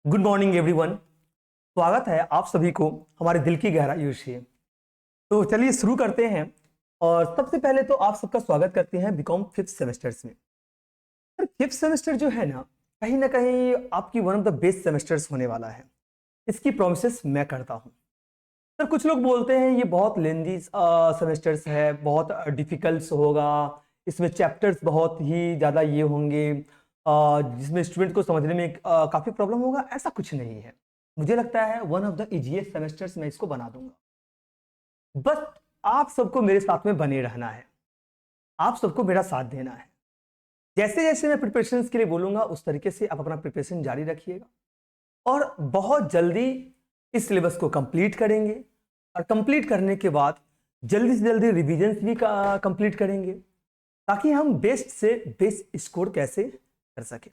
Good morning everyone. स्वागत है आप सभी को हमारे दिल की गहराइयों से। तो चलिए शुरू करते हैं। और सबसे पहले तो आप सबका स्वागत करते हैं बीकॉम फिफ्थ सेमेस्टर्स में। सर फिफ्थ सेमेस्टर जो है ना कहीं आपकी one of the best semesters होने वाला है। इसकी प्रोमिसेस मैं करता हूँ। सर कुछ लोग बोलते हैं ये बहुत लेंदी सेमेस्टर्स है, बहुत डिफिकल्ट होगा, इसमें चैप्टर्स बहुत ही ज़्यादा ये होंगे, जिसमें स्टूडेंट को समझने में काफ़ी प्रॉब्लम होगा। ऐसा कुछ नहीं है। मुझे लगता है one of the easiest semesters मैं इसको बना दूंगा। बस आप सबको मेरे साथ में बने रहना है, आप सबको मेरा साथ देना है। जैसे जैसे मैं प्रिपरेशन के लिए बोलूंगा उस तरीके से आप अपना प्रिपरेशन जारी रखिएगा और बहुत जल्दी इस सिलेबस को कंप्लीट करेंगे। और कंप्लीट करने के बाद जल्दी से जल्दी रिविजन्स भी कंप्लीट करेंगे ताकि हम बेस्ट से बेस्ट स्कोर कैसे कर सके।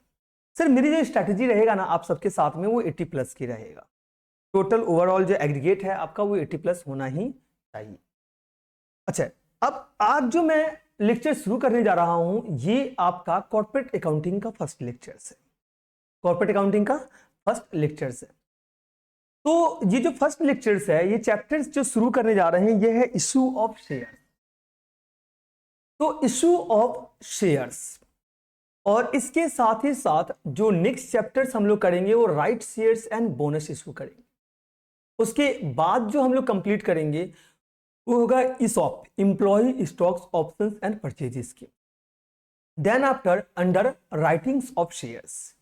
सर मेरी जो स्ट्रैटेजी रहेगा ना आप सबके साथ में वो 80 प्लस की रहेगा। टोटल ओवरऑल जो एग्रीगेट है आपका वो 80 प्लस होना ही चाहिए। अच्छा, अब आज जो मैं लेक्चर शुरू करने जा रहा हूं ये आपका कॉर्पोरेट अकाउंटिंग का फर्स्ट लेक्चर है। कॉर्पोरेट अकाउंटिंग का फर्स्ट लेक्चर है। तो ये जो फर्स्ट लेक्चर्स है, ये चैप्टर्स जो शुरू करने जा रहे हैं ये है इशू ऑफ शेयर। तो इशू ऑफ शेयर्स और इसके साथ ही साथ जो नेक्स्ट चैप्टर्स हम लोग करेंगे वो right shares and bonus issue करेंगे। उसके बाद जो हम लोग कंप्लीट करेंगे वो होगा ESOP, employ stocks options and purchases की। Then after underwritings of shares.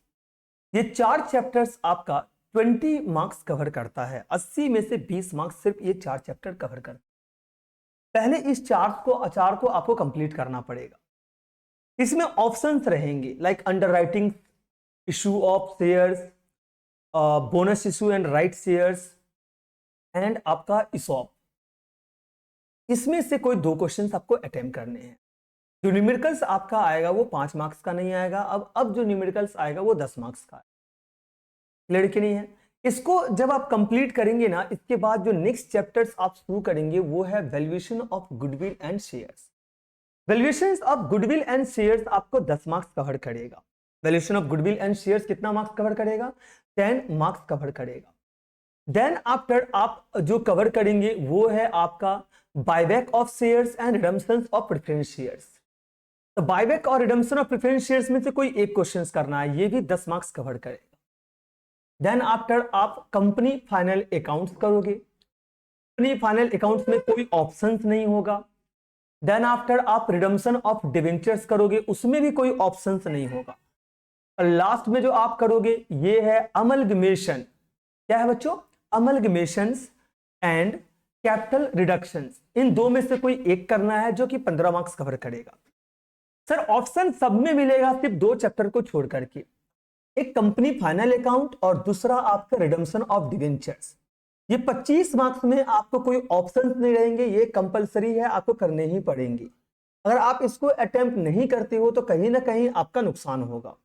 ये 4 चैप्टर्स आपका 20 मार्क्स कवर करता है। 80 में से 20 मार्क्स सिर्फ ये 4 चैप्टर कवर करता है। पहले इस चार को आपको कंप्लीट करना पड़ेगा। इसमें ऑप्शंस रहेंगे like under writing, issue of shares, bonus issue and right shares and आपका ईसॉप। इसमें से कोई 2 क्वेश्चंस आपको अटेम्प्ट करने हैं। जो न्यूमेरिकल्स आपका आएगा वो 5 मार्क्स का नहीं आएगा। अब जो न्यूमेरिकल्स आएगा वो 10 मार्क्स का। क्लियर कि नहीं है? इसको जब आप कंप्लीट करेंगे ना, इसके बाद जो नेक्स्ट चैप्टर्स आप शुरू करेंगे वो है valuation of goodwill and shares. Valuation of goodwill and shares आपको 10 मार्क्स कवर करेगा। Valuation of goodwill and shares कितना मार्क्स कवर करेगा? 10 मार्क्स कवर करेगा। देन आफ्टर आप जो कवर करेंगे वो है आपका buyback of shares and redemption of preference shares. तो बायबैक और रिडम्पशन ऑफ प्रेफरेंस शेयर्स में से कोई एक क्वेश्चन करना है, ये भी 10 मार्क्स कवर करेगा। देन आफ्टर आप कंपनी फाइनल अकाउंट्स करोगे। कंपनी फाइनल अकाउंट्स में कोई ऑप्शंस नहीं होगा। देन आफ्टर आप रिडम्पशन ऑफ डिवेंचर्स करोगे, उसमें भी कोई ऑप्शंस नहीं होगा। और लास्ट में जो आप करोगे ये है अमलगमेशन। क्या है बच्चों? अमलगमेशंस एंड कैपिटल रिडक्शंस। इन 2 में से कोई एक करना है जो कि 15 मार्क्स कवर करेगा। सर ऑप्शन सब में मिलेगा सिर्फ 2 चैप्टर को छोड़ करके, एक कंपनी फाइनल अकाउंट और दूसरा आपका रिडम्पशन ऑफ डिवेंचर्स। ये 25 मार्क्स में आपको कोई ऑप्शंस नहीं रहेंगे, ये कंपलसरी है, आपको करने ही पड़ेंगे। अगर आप इसको अटेम्प्ट नहीं करते हो तो कहीं ना कहीं आपका नुकसान होगा।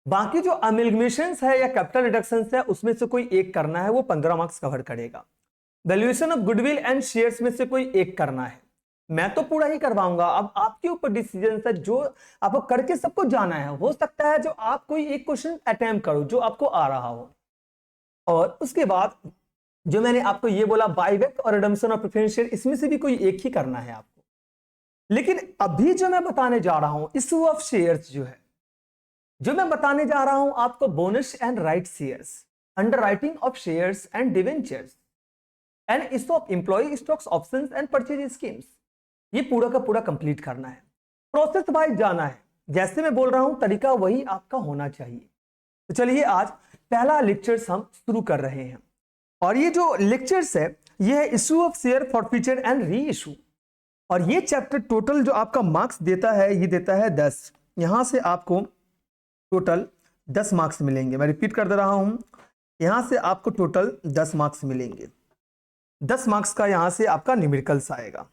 बाकी जो अमेलगमेशंस है या कैपिटल रिडक्शंस है उसमें से कोई एक करना है, वो 15 मार्क्स कवर करेगा। Valuation of goodwill and shares में से कोई एक करना है। मैं तो पूरा ही करवाऊंगा, अब आपके ऊपर डिसीजन है, जो आपको करके सबको जाना है। हो सकता है जो आप कोई एक क्वेश्चन अटेम्प्ट करो जो आपको आ रहा हो। और उसके बाद जो मैंने आपको ये बोला बायबैक और रिडम्पशन ऑफ प्रेफरेंस शेयर, इसमें से भी कोई एक ही करना है आपको। लेकिन अभी जो मैं बताने जा रहा हूं इशू ऑफ शेयर्स जो है, जो मैं बताने जा रहा हूं आपको bonus and right shares, underwriting of shares and debentures and ESOP, employ stocks options and purchase schemes, ये पूरा का पूरा कंप्लीट करना है। प्रोसेस वाइज जाना है। जैसे मैं बोल रहा हूं तरीका वही आपका होना चाहिए। तो चलिए आज पहला लेक्चर्स हम शुरू कर रहे हैं। और ये जो लेक्चर्स है ये है issue of share forfeiture and re issue. और ये चैप्टर टोटल जो आपका मार्क्स देता है ये देता है 10। यहां से आपको टोटल 10 मार्क्स मिलेंगे। मैं रिपीट कर दे रहा हूं, यहां से आपको टोटल 10 मार्क्स मिलेंगे। 10 मार्क्स का यहां से आपका न्यूमेरिकल्स आएगा।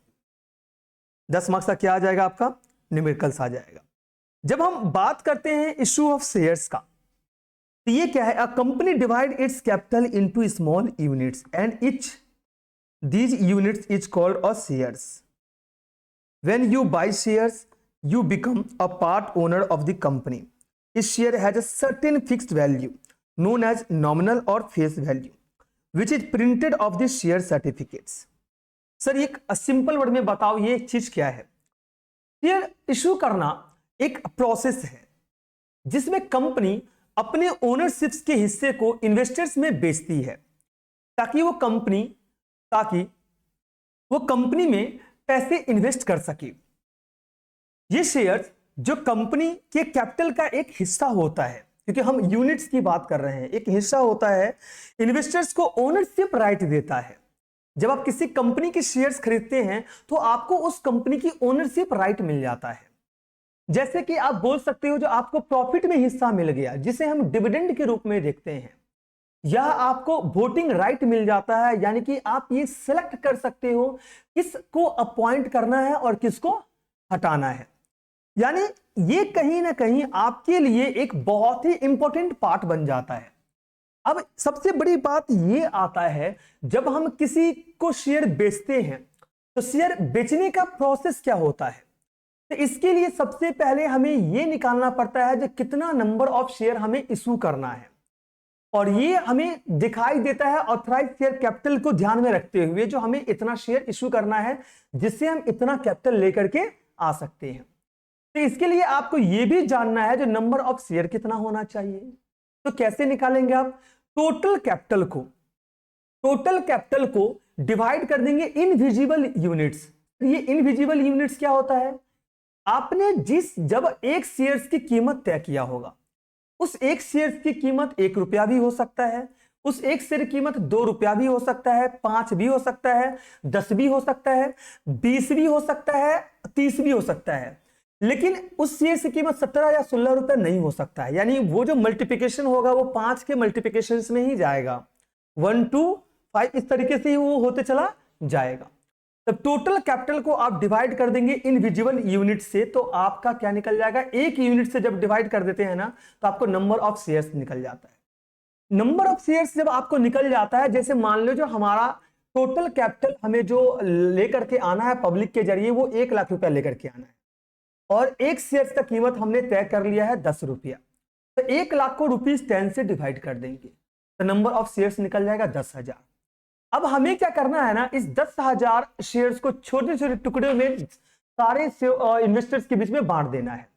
10 मार्क्स का क्या आ जाएगा? आपका न्यूमेरिकल्स आ जाएगा। जब हम बात करते हैं इशू ऑफ शेयर्स का, तो ये क्या है? A company divide it's capital into small units and each these units is called a shares. When you by shares you become a part owner of the company. Each share has a certain fixed value known as nominal or face value, which is printed of the share certificates. Sir एक simple word में बताओ ये एक चीज क्या है? Share issue करना एक प्रोसेस है जिसमें कंपनी अपने ओनरशिप्स के हिस्से को इन्वेस्टर्स में बेचती है ताकि वो कंपनी में पैसे इन्वेस्ट कर सके। ये शेयर्स जो कंपनी के कैपिटल का एक हिस्सा होता है, क्योंकि हम यूनिट्स की बात कर रहे हैं, एक हिस्सा होता है, इन्वेस्टर्स को ओनरशिप राइट देता है। जब आप किसी कंपनी के शेयर्स खरीदते हैं तो आपको उस कंपनी की ओनरशिप राइट मिल जाता है। जैसे कि आप बोल सकते हो जो आपको प्रॉफिट में हिस्सा मिल गया जिसे हम डिविडेंड के रूप में देखते हैं, या आपको वोटिंग राइट मिल जाता है, यानी कि आप ये सिलेक्ट कर सकते हो किसको अपॉइंट करना है और किसको हटाना है। यानी ये कहीं ना कहीं आपके लिए एक बहुत ही इंपॉर्टेंट पार्ट बन जाता है। अब सबसे बड़ी बात ये आता है जब हम किसी को शेयर बेचते हैं तो शेयर बेचने का प्रोसेस क्या होता है। तो इसके लिए सबसे पहले हमें यह निकालना पड़ता है जो कितना नंबर ऑफ शेयर हमें इशू करना है, और ये हमें दिखाई देता है ऑथराइज शेयर कैपिटल को ध्यान में रखते हुए जो हमें इतना शेयर इशू करना है जिससे हम इतना कैपिटल लेकर के आ सकते हैं। तो इसके लिए आपको यह भी जानना है जो नंबर ऑफ शेयर कितना होना चाहिए। तो कैसे निकालेंगे आप? टोटल कैपिटल को डिवाइड कर देंगे इनविजिबल यूनिट्स। ये इनविजिबल यूनिट्स क्या होता है? आपने जब एक शेयर्स की कीमत तय किया होगा, उस एक शेयर्स की कीमत 1 रुपया भी हो सकता है, उस एक शेयर की कीमत 2 रुपया भी हो सकता है, 5 भी हो सकता है, 10 भी हो सकता है, 20 भी हो सकता है, 30 भी हो सकता है, लेकिन उस शेयर की कीमत 17 या 16 रुपया नहीं हो सकता है। यानी वो जो मल्टीप्लिकेशन होगा वो 5 के मल्टीप्लिकेशन में ही जाएगा, 1 to 5 इस तरीके से ही वो होते चला जाएगा। तब टोटल कैपिटल को आप डिवाइड कर देंगे इनविजिबल यूनिट से, तो आपका क्या निकल जाएगा? एक यूनिट से जब डिवाइड कर देते हैं ना तो आपको नंबर ऑफ शेयर्स निकल जाता है। नंबर ऑफ शेयर्स जब आपको निकल जाता है, जैसे मान लो जो हमारा टोटल कैपिटल हमें जो लेकर के आना है पब्लिक के जरिए वो 1 लाख रुपया लेकर के आना है, और एक शेयर्स का कीमत हमने तय कर लिया है 10 रुपया, तो 1 लाख को ₹10 से डिवाइड कर देंगे तो नंबर ऑफ शेयर्स निकल जाएगा 10,000। अब हमें क्या करना है ना, इस 10,000 शेयर्स को छोटे छोटे टुकड़े में सारे इन्वेस्टर्स के बीच में बांट देना है।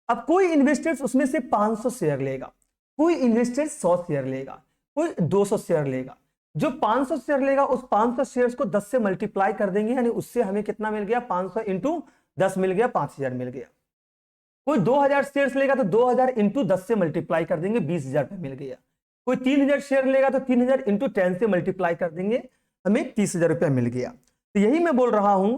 अब कोई इन्वेस्टर्स उसमें से 500 शेयर लेगा, कोई इन्वेस्टर 100 शेयर लेगा, कोई 200 शेयर लेगा। जो 500 शेयर लेगा उस 500 शेयर्स को 10 से मल्टीप्लाई कर देंगे, यानी उससे हमें कितना मिल गया? 500 इंटू 10 मिल गया, 5,000 मिल गया। कोई 2,000 शेयर्स लेगा तो 2,000 इंटू 10 से मल्टीप्लाई कर देंगे, 20,000 रुपये मिल गया। कोई 3,000 शेयर लेगा तो 3,000 इंटू 10 से मल्टीप्लाई कर देंगे, हमें 30,000 रुपया मिल गया। तो यही मैं बोल रहा हूं,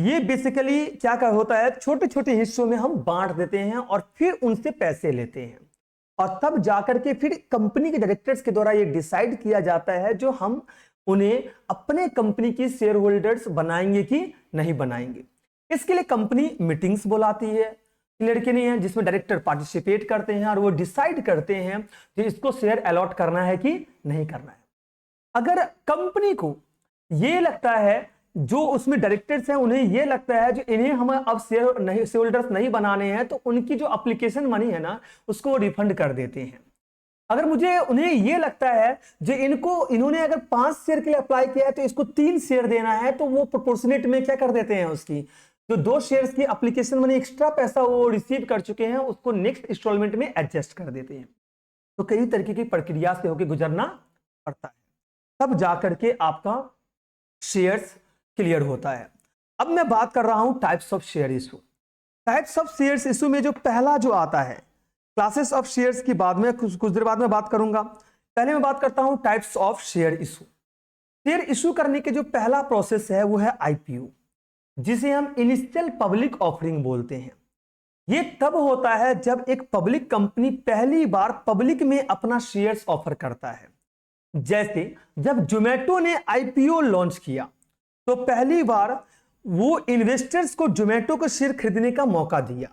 ये बेसिकली क्या होता है, छोटे छोटे हिस्सों में हम बांट देते हैं और फिर उनसे पैसे लेते हैं, और तब जाकर के फिर कंपनी के डायरेक्टर्स के द्वारा ये डिसाइड किया जाता है जो हम उन्हें अपने कंपनी की शेयर होल्डर्स बनाएंगे कि नहीं बनाएंगे। इसके लिए कंपनी मीटिंग्स बुलाती है, क्लियर कि नहीं है, जिसमें डायरेक्टर पार्टिसिपेट करते हैं और वो डिसाइड करते हैं कि इसको शेयर अलॉट करना है कि नहीं करना है। अगर कंपनी को ये लगता है, जो उसमें डायरेक्टर्स हैं उन्हें ये लगता है जो इन्हें हम अब शेयर होल्डर्स नहीं बनाने हैं, तो उनकी जो एप्लीकेशन मनी है ना उसको वो रिफंड कर देते हैं। अगर उन्हें ये लगता है जो इन्होंने अगर 5 शेयर के लिए अप्लाई किया है तो इसको 3 शेयर देना है, तो वो प्रोपोर्शनेट में क्या कर देते हैं, उसकी जो 2 शेयर्स की एप्लीकेशन मनी एक्स्ट्रा पैसा वो रिसीव कर चुके हैं उसको नेक्स्ट इंस्टॉलमेंट में एडजस्ट कर देते हैं। तो कई तरीके की प्रक्रिया से होकर गुजरना पड़ता है, तब जाकर के आपका शेयर्स क्लियर होता है। अब मैं बात कर रहा हूं types of share issue. Types of shares issue में जो पहला जो आता है, क्लासेस ऑफ शेयर्स की बाद में कुछ देर बाद में बात करूंगा। पहले मैं बात करता हूं types of share issue. Share issue करने के जो पहला प्रोसेस है वो है आईपीओ, जिसे हम इनिशियल पब्लिक ऑफरिंग बोलते हैं। यह तब होता है जब एक पब्लिक कंपनी पहली बार पब्लिक में अपना शेयर्स ऑफर करता है। जैसे जब जोमेटो ने आईपीओ लॉन्च किया तो पहली बार वो इन्वेस्टर्स को जोमेटो को शेयर खरीदने का मौका दिया,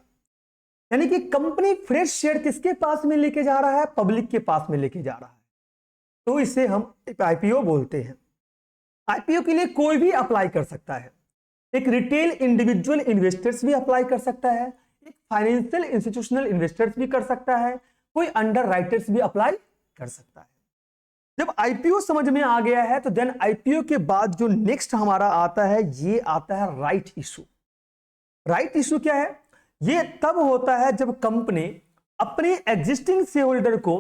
यानी कि कंपनी फ्रेश शेयर किसके पास में लेके जा रहा है? पब्लिक के पास में लेके जा रहा है, तो इसे हम आईपीओ बोलते हैं। आईपीओ के लिए कोई भी अप्लाई कर सकता है, एक रिटेल इंडिविजुअल इन्वेस्टर्स भी अप्लाई कर सकता है, एक फाइनेंशियल इंस्टीट्यूशनल इन्वेस्टर्स भी कर सकता है, कोई अंडर राइटर्स भी अप्लाई कर सकता है। जब आईपीओ समझ में आ गया है तो देन आईपीओ के बाद जो नेक्स्ट हमारा आता है ये आता है राइट इशू। राइट इशू क्या है? ये तब होता है जब कंपनी अपने एग्जिस्टिंग शेयर होल्डर को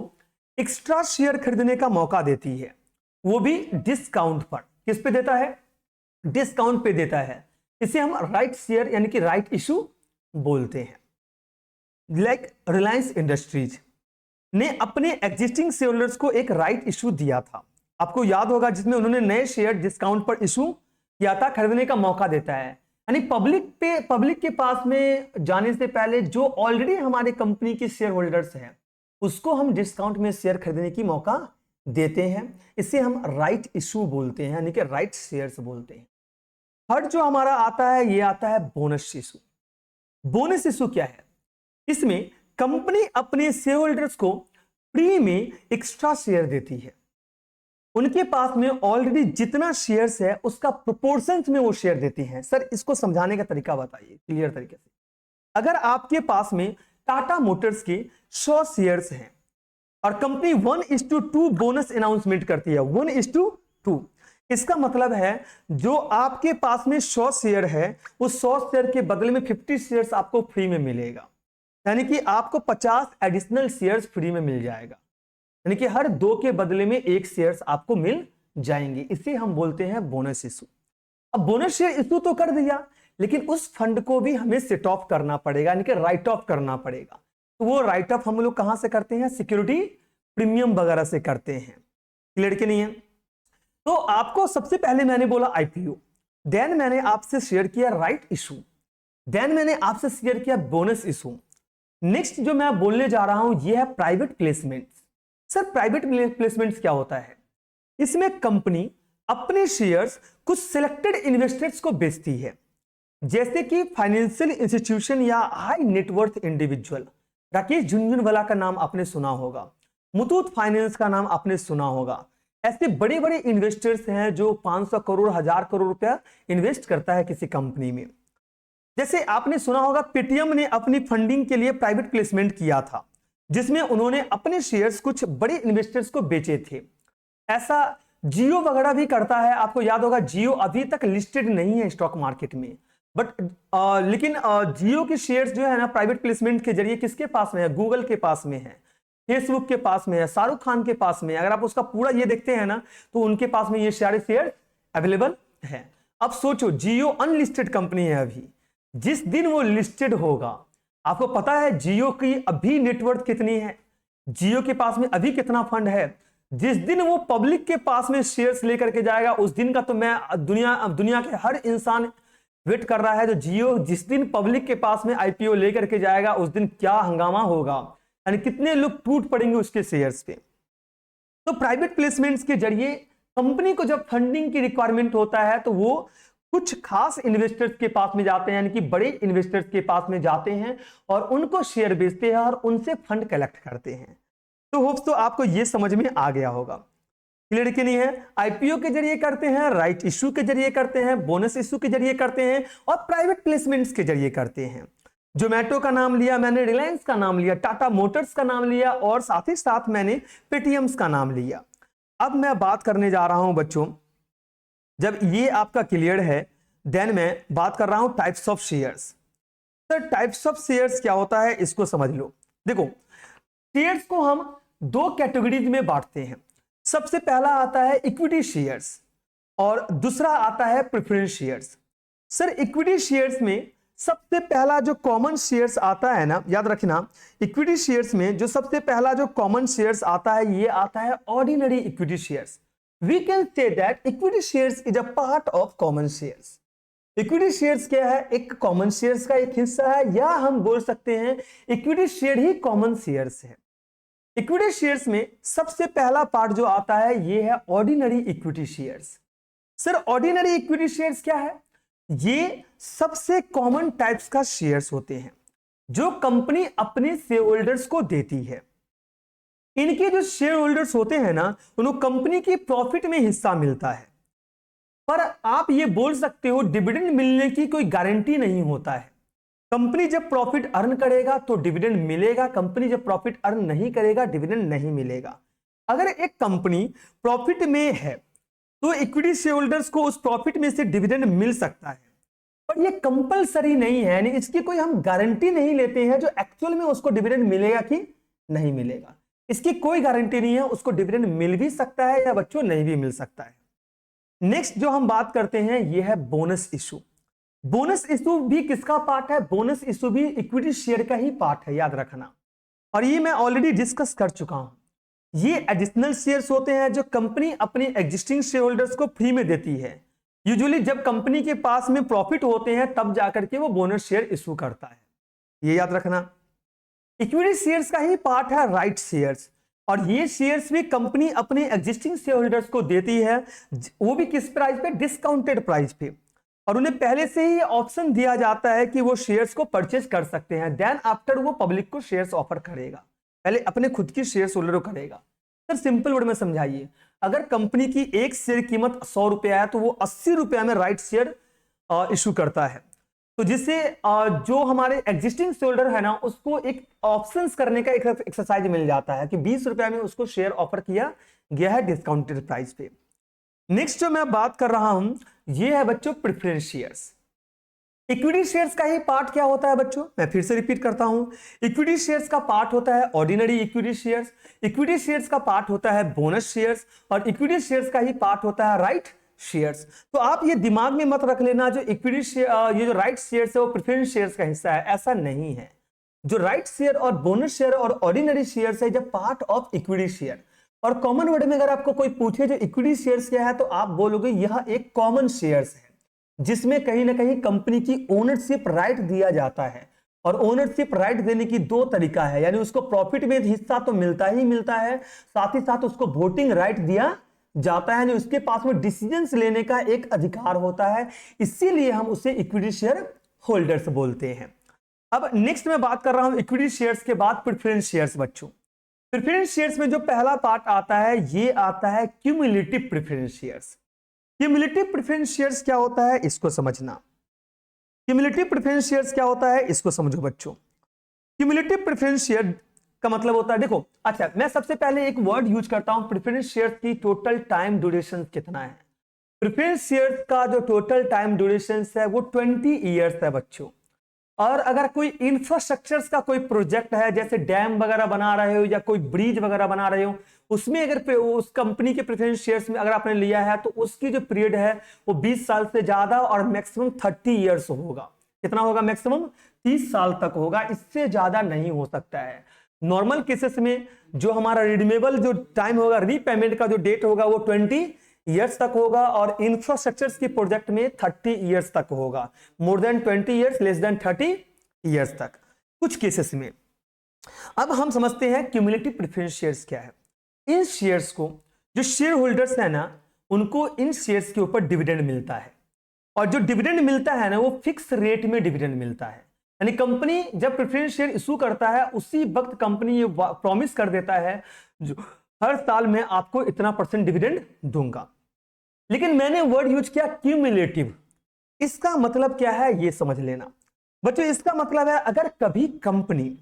एक्स्ट्रा शेयर खरीदने का मौका देती है, वो भी डिस्काउंट पर। किस पे देता है? डिस्काउंट पे देता है। इसे हम राइट शेयर यानी कि राइट इशू बोलते हैं। लाइक रिलायंस इंडस्ट्रीज ने अपने एग्जिस्टिंग शेयर होल्डर्स को एक राइट इशू दिया था, आपको याद होगा, जिसमें उन्होंने नए शेयर डिस्काउंट पर इशू किया था, खरीदने का मौका देता है। यानी पब्लिक के पास में जाने से पहले जो ऑलरेडी हमारे कंपनी के शेयर होल्डर्स हैं उसको हम डिस्काउंट में शेयर खरीदने की मौका देते हैं। इसे हम राइट इशू बोलते हैं, यानी कि राइट शेयर्स बोलते हैं। थर्ड जो हमारा आता है ये आता है बोनस इशू। बोनस इशू क्या है? इसमें कंपनी अपने शेयर होल्डर्स को फ्री में एक्स्ट्रा शेयर देती है। उनके पास में ऑलरेडी जितना शेयर्स है उसका प्रोपोर्शन में वो शेयर देती हैं। सर इसको समझाने का तरीका बताइए क्लियर तरीके से। अगर आपके पास में टाटा मोटर्स के 100 शेयर्स हैं और कंपनी 1:2 बोनस अनाउंसमेंट करती है, 1:2, इसका मतलब है जो आपके पास में 100 शेयर है उस 100 शेयर के बदले में 50 शेयर्स आपको फ्री में मिलेगा, यानी कि आपको 50 एडिशनल शेयर्स फ्री में मिल जाएगा, यानी कि हर 2 के बदले में 1 शेयर्स आपको मिल जाएंगे। इसे हम बोलते हैं बोनस इशू। अब बोनस शेयर इशू तो कर दिया, लेकिन उस फंड को भी हमें सेट ऑफ करना पड़ेगा, यानी कि राइट ऑफ करना पड़ेगा। तो वो राइट ऑफ हम लोग कहां से करते हैं? सिक्योरिटी प्रीमियम वगैरह से करते हैं। क्लियर कि नहीं है? तो आपको सबसे पहले मैंने बोला आईपीओ, देन मैंने आपसे शेयर किया राइट इशू, देन मैंने आपसे शेयर किया बोनस इशू। नेक्स्ट जो मैं बोलने जा रहा हूं यह है private placement. Sir private placements क्या होता है? इसमें कंपनी अपने शेयर्स कुछ सिलेक्टेड इन्वेस्टर्स को बेचती है, जैसे कि फाइनेंशियल इंस्टीट्यूशन या high net worth individual. Rakesh Jhunjhunwala का नाम आपने सुना होगा, मुथूट फाइनेंस का नाम आपने सुना होगा। ऐसे बड़े बड़े इन्वेस्टर्स हैं जो 500 करोड़ 1000 करोड़ रुपया इन्वेस्ट करता है किसी कंपनी में। जैसे आपने सुना होगा पेटीएम ने अपनी फंडिंग के लिए प्राइवेट प्लेसमेंट किया था, जिसमें उन्होंने अपने शेयर्स कुछ बड़े इन्वेस्टर्स को बेचे थे। ऐसा जियो वगैरह भी करता है। आपको याद होगा जियो अभी तक लिस्टेड नहीं है स्टॉक मार्केट में, बट लेकिन जियो के शेयर्स जो है ना प्राइवेट प्लेसमेंट के जरिए किसके पास में है? गूगल के पास में है, फेसबुक के पास में है, शाहरुख खान के पास में है। अगर आप उसका पूरा ये देखते हैं ना तो उनके पास में ये सारे शेयर अवेलेबल है। अब सोचो जियो अनलिस्टेड कंपनी है अभी, जिस दिन वो लिस्टेड होगा, आपको पता है जियो की अभी नेटवर्थ कितनी है? जियो के पास में अभी कितना फंड है? जिस दिन वो पब्लिक के पास में शेयर्स लेकर के जाएगा उस दिन का तो मैं दुनिया के हर इंसान वेट कर रहा है। जो जियो जिस दिन पब्लिक के पास में आईपीओ लेकर के जाएगा उस दिन क्या हंगामा होगा, यानी कितने लोग टूट पड़ेंगे उसके शेयर्स पे। तो प्राइवेट प्लेसमेंट्स के जरिए कंपनी को जब फंडिंग की रिक्वायरमेंट होता है तो वो कुछ खास इन्वेस्टर्स के पास में जाते हैं, यानी कि बड़े इन्वेस्टर्स के पास में जाते हैं और उनको शेयर बेचते हैं और उनसे फंड कलेक्ट करते हैं। तो होप्स तो आपको ये समझ में आ गया होगा। क्लियर कि नहीं है? आईपीओ के जरिए करते हैं, राइट इशू के जरिए करते हैं, बोनस इशू के जरिए करते हैं और प्राइवेट प्लेसमेंट्स के जरिए करते हैं। जोमेटो का नाम लिया मैंने, रिलायंस का नाम लिया, टाटा मोटर्स का नाम लिया और साथ ही साथ मैंने पेटीएम्स का नाम लिया। अब मैं बात करने जा रहा हूं बच्चों, जब ये आपका क्लियर है देन मैं बात कर रहा हूं types of shares. Sir types of shares क्या होता है इसको समझ लो। देखो शेयर्स को हम 2 कैटेगरीज में बांटते हैं। सबसे पहला आता है इक्विटी शेयर्स और दूसरा आता है preference shares. Sir equity shares में सबसे पहला जो कॉमन शेयर्स आता है ना, याद रखना, इक्विटी शेयर्स में जो सबसे पहला जो कॉमन शेयर्स आता है ये आता है ordinary equity shares. We can say that equity shares is a part of common shares. Equity shares क्या है? एक कॉमन शेयर्स का एक हिस्सा है, या हम बोल सकते हैं इक्विटी शेयर ही कॉमन शेयर्स है। इक्विटी शेयर्स में सबसे पहला पार्ट जो आता है ये है ordinary equity shares. Sir ordinary equity shares क्या है? ये सबसे कॉमन टाइप्स का शेयर्स होते हैं जो कंपनी अपने शेयर होल्डर्स को देती है। इनके जो शेयर होल्डर्स होते हैं ना उनको कंपनी की प्रॉफिट में हिस्सा मिलता है, पर आप ये बोल सकते हो डिविडेंड मिलने की कोई गारंटी नहीं होता है। कंपनी जब प्रॉफिट अर्न करेगा तो डिविडेंड मिलेगा, कंपनी जब प्रॉफिट अर्न नहीं करेगा डिविडेंड नहीं मिलेगा। अगर एक कंपनी प्रॉफिट में है तो इक्विटी शेयर होल्डर्स को उस प्रॉफिट में से डिविडेंड मिल सकता है, पर ये कंपलसरी नहीं है, यानी इसकी कोई हम गारंटी नहीं लेते हैं जो एक्चुअल में उसको डिविडेंड मिलेगा कि नहीं मिलेगा। इसकी कोई गारंटी नहीं है, उसको डिविडेंड मिल भी सकता है या बच्चों नहीं भी मिल सकता है। नेक्स्ट जो हम बात करते हैं ये है बोनस इशू। बोनस इशू भी किसका पार्ट है? बोनस इशू भी इक्विटी शेयर का ही पार्ट है, याद रखना। और ये मैं ऑलरेडी डिस्कस कर चुका हूं। ये एडिशनल शेयर्स होते हैं जो कंपनी अपने एग्जिस्टिंग शेयर होल्डर्स को फ्री में देती है। यूजुअली जब कंपनी के पास में प्रॉफिट होते हैं तब जाकर के वो बोनस शेयर इशू करता है, ये याद रखना। इक्विटी शेयर्स का ही पार्ट है राइट शेयर्स, और ये शेयर्स भी कंपनी अपने एग्जिस्टिंग शेयर होल्डर्स को देती है, वो भी किस प्राइस पे? डिस्काउंटेड प्राइस पे। और उन्हें पहले से ही ऑप्शन दिया जाता है कि वो शेयर्स को परचेज कर सकते हैं, देन आफ्टर वो पब्लिक को शेयर्स ऑफर करेगा, पहले अपने खुद की शेयर्स होल्डर को करेगा। सर सिंपल वर्ड में समझाइए, अगर कंपनी की एक शेयर कीमत 100 रुपया है तो वो 80 रुपया में राइट शेयर इशू करता है, तो जिससे जो हमारे एग्जिस्टिंग शेयर होल्डर है ना उसको एक ऑप्शंस करने का एक एक्सरसाइज मिल जाता है कि 20 रुपया में उसको शेयर ऑफर किया गया है डिस्काउंटेड प्राइस पे। नेक्स्ट जो मैं बात कर रहा हूं ये है बच्चों प्रेफरेंस शेयर्स। इक्विटी शेयर्स का ही पार्ट क्या होता है बच्चों? मैं फिर से रिपीट करता हूं, इक्विटी शेयर्स का पार्ट होता है ordinary equity shares, equity shares का पार्ट होता है बोनस शेयर्स, और इक्विटी शेयर्स का ही पार्ट होता है राइट शेयर्स। तो आप ये दिमाग में मत रख लेना जो इक्विटी शेयर, ये जो राइट शेयर्स है वो प्रेफरेंस शेयर्स का हिस्सा है, ऐसा नहीं है। जो राइट शेयर और बोनस शेयर और ऑर्डिनरी शेयर्स है जब पार्ट ऑफ इक्विटी शेयर। और कॉमन वर्ड में अगर आपको कोई पूछे जो इक्विटी शेयर्स क्या है तो आप बोलोगे यह एक कॉमन शेयर्स है जिसमें कहीं ना कहीं कंपनी की ओनरशिप राइट दिया जाता है। और ओनरशिप राइट देने की दो तरीका है, यानी उसको प्रॉफिट में हिस्सा तो मिलता ही मिलता है, साथ ही साथ उसको वोटिंग राइट दिया जाता है, यानी उसके पास में डिसीजंस लेने का एक अधिकार होता है, इसीलिए हम उसे इक्विटी शेयर होल्डर्स बोलते हैं। अब नेक्स्ट मैं बात कर रहा हूं इक्विटी शेयर्स के बाद प्रेफरेंस शेयर्स। बच्चों प्रेफरेंस शेयर्स में जो पहला पार्ट आता है ये आता है cumulative preference shares. Cumulative preference shares क्या होता है इसको समझना। क्यूमुलेटिव प्रेफरेंस शेयर्स क्या होता है इसको समझो बच्चों। क्यूमुलेटिव प्रेफरेंस शेयर का मतलब होता है, देखो अच्छा मैं सबसे पहले एक वर्ड यूज करता हूं, प्रेफरेंस शेयर्स की टोटल टाइम ड्यूरेशन कितना है। प्रेफरेंस शेयर्स का जो टोटल टाइम ड्यूरेशन है वो 20 ईयर्स है बच्चों। और अगर कोई इंफ्रास्ट्रक्चर्स का कोई प्रोजेक्ट है जैसे डैम वगैरह बना रहे हो या कोई ब्रिज वगैरह बना रहे हो, उसमें अगर उस कंपनी के प्रेफरेंस शेयर्स में अगर आपने लिया है तो उसकी जो पीरियड है वो 20 साल से ज्यादा और मैक्सिमम 30 ईयर्स होगा। कितना होगा? मैक्सिमम 30 साल तक होगा, इससे ज्यादा नहीं हो सकता है। नॉर्मल केसेस में जो हमारा रिडीमेबल जो टाइम होगा, रीपेमेंट का जो डेट होगा वो 20 ईयर्स तक होगा, और इंफ्रास्ट्रक्चर्स की प्रोजेक्ट में 30 ईयर्स तक होगा। More than 20 years, less than 30 years तक कुछ केसेस में। अब हम समझते हैं क्यूमुलेटिव प्रेफरेंस शेयर्स क्या है। इन शेयर्स को जो शेयर होल्डर्स है ना उनको इन शेयर्स के ऊपर डिविडेंड मिलता है, और जो डिविडेंड मिलता है ना वो फिक्स रेट में डिविडेंड मिलता है। यानी कंपनी जब प्रेफरेंस शेयर इशू करता है उसी वक्त कंपनी ये प्रॉमिस कर देता है जो हर साल में आपको इतना % डिविडेंड दूंगा। लेकिन मैंने वर्ड यूज किया क्यूमुलेटिव, इसका मतलब क्या है ये समझ लेना बच्चों। इसका मतलब है अगर कभी कंपनी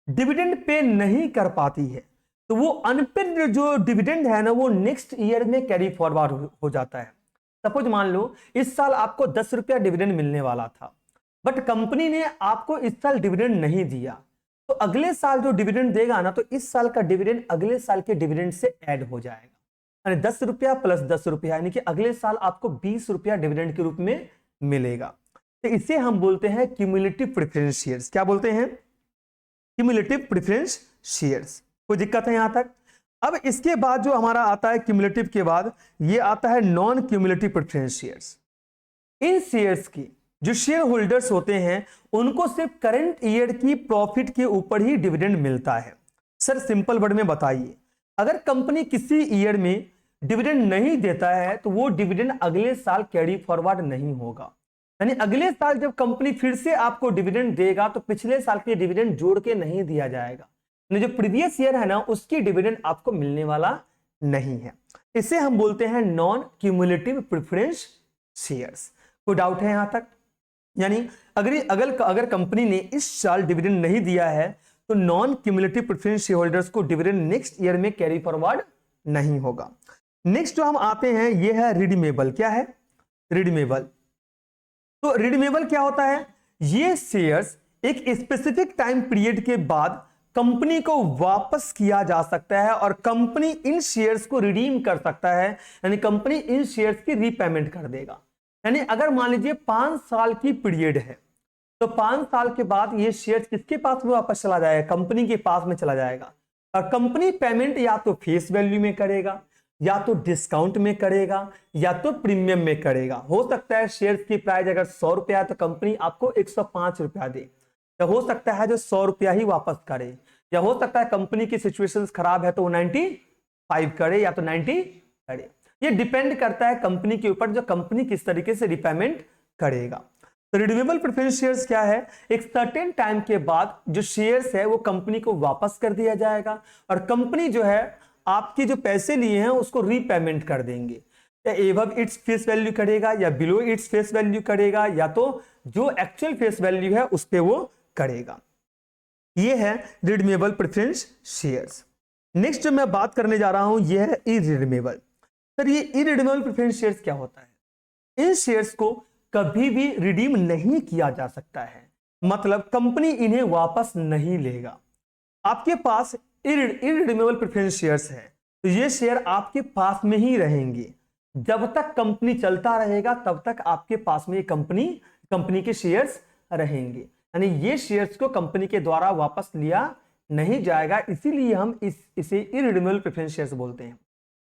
डिविडेंड पे नहीं कर पाती है तो वो अनपेड जो डिविडेंड है ना वो नेक्स्ट ईयर में कैरी फॉरवर्ड हो जाता है। सपोज मान लो इस साल आपको 10 रुपया डिविडेंड मिलने वाला था, बट कंपनी ने आपको इस साल डिविडेंड नहीं दिया, तो अगले साल जो डिविडेंड देगा ना तो इस साल का डिविडेंड अगले साल के डिविडेंड से ऐड हो जाएगा, यानी 10 रुपया प्लस 10 रुपया, यानी कि अगले साल आपको 20 रुपया डिविडेंड के रूप में मिलेगा। तो इसे हम बोलते हैं क्यूमुलेटिव प्रेफरेंस शेयर्स। क्या बोलते हैं? Cumulative preference shares. कोई दिक्कत है यहां तक? अब इसके बाद जो हमारा आता है क्यूमुलेटिव के बाद ये आता है नॉन क्यूमुलेटिव प्रेफरेंस शेयर्स। इन शेयर्स की जो शेयर होल्डर्स होते हैं उनको सिर्फ करंट ईयर की प्रॉफिट के ऊपर ही डिविडेंड मिलता है। सर सिंपल वर्ड में बताइए, अगर कंपनी किसी ईयर में डिविडेंड नहीं देता है तो वो डिविडेंड अगले साल कैरी फॉरवर्ड नहीं होगा, यानी अगले साल जब कंपनी फिर से आपको डिविडेंड देगा तो पिछले साल के डिविडेंड जोड़ के नहीं दिया जाएगा, जो प्रीवियस ईयर है ना उसकी डिविडेंड आपको मिलने वाला नहीं है। इसे हम बोलते हैं नॉन क्यूमुलेटिव प्रेफरेंस शेयर्स। कोई डाउट है यहां तक? यानी अगर कंपनी ने इस साल डिविडेंड नहीं दिया है तो non cumulative preference share holders को डिविडेंड नेक्स्ट ईयर में कैरी फॉरवर्ड नहीं होगा। नेक्स्ट जो हम आते हैं ये है रिडीमेबल। क्या है? रिडीमेबल। तो रिडीमेबल क्या होता है? ये शेयर्स एक स्पेसिफिक टाइम पीरियड के बाद कंपनी को वापस किया जा सकता है और कंपनी इन शेयर्स को रिडीम कर सकता है, यानी कंपनी इन शेयर्स की रीपेमेंट कर देगा। यानी अगर मान लीजिए 5 साल की पीरियड है तो 5 साल के बाद ये शेयर्स किसके पास में वापस चला जाएगा? कंपनी के पास में चला जाएगा। और कंपनी पेमेंट या तो फेस वैल्यू में करेगा, या तो डिस्काउंट में करेगा, या तो प्रीमियम में करेगा। हो सकता है शेयर्स की प्राइस अगर 100 रुपया है तो कंपनी आपको 105 रुपया दे, या हो सकता है जो 100 रुपया ही वापस करे, या हो सकता है कंपनी की सिचुएशन खराब है तो वो 95 करे या तो 90 करे। ये डिपेंड करता है कंपनी के ऊपर, जो कंपनी किस तरीके से रिपेमेंट करेगा। तो रिडीमेबल प्रेफरेंस शेयर्स क्या है? एक सर्टेन टाइम के बाद जो शेयर्स है वो कंपनी को वापस कर दिया जाएगा और कंपनी जो है आपके जो पैसे लिए हैं उसको रीपेमेंट कर देंगे। या एबव इट्स फेस वैल्यू करेगा, या बिलो इट्स फेस वैल्यू करेगा, या तो जो एक्चुअल फेस वैल्यू है उस पर वो करेगा। ये है रिडीमेबल प्रेफरेंस शेयर्स। नेक्स्ट जो मैं बात करने जा रहा हूं ये है इरिडीमेबल। सर ये इरिडीमेबल प्रेफरेंस शेयर्स क्या होता है? इन शेयर्स को कभी भी रिडीम नहीं किया जा सकता है, मतलब कंपनी इन्हें वापस नहीं लेगा। आपके पास इरिडीमेबल प्रेफरेंस शेयर्स है तो ये शेयर आपके पास में ही रहेंगे। जब तक कंपनी चलता रहेगा तब तक आपके पास में कंपनी के शेयर्स रहेंगे, यानी ये शेयर्स को कंपनी के द्वारा वापस लिया नहीं जाएगा। इसीलिए हम इसे इरिडीमेबल प्रेफरेंस शेयर्स बोलते हैं।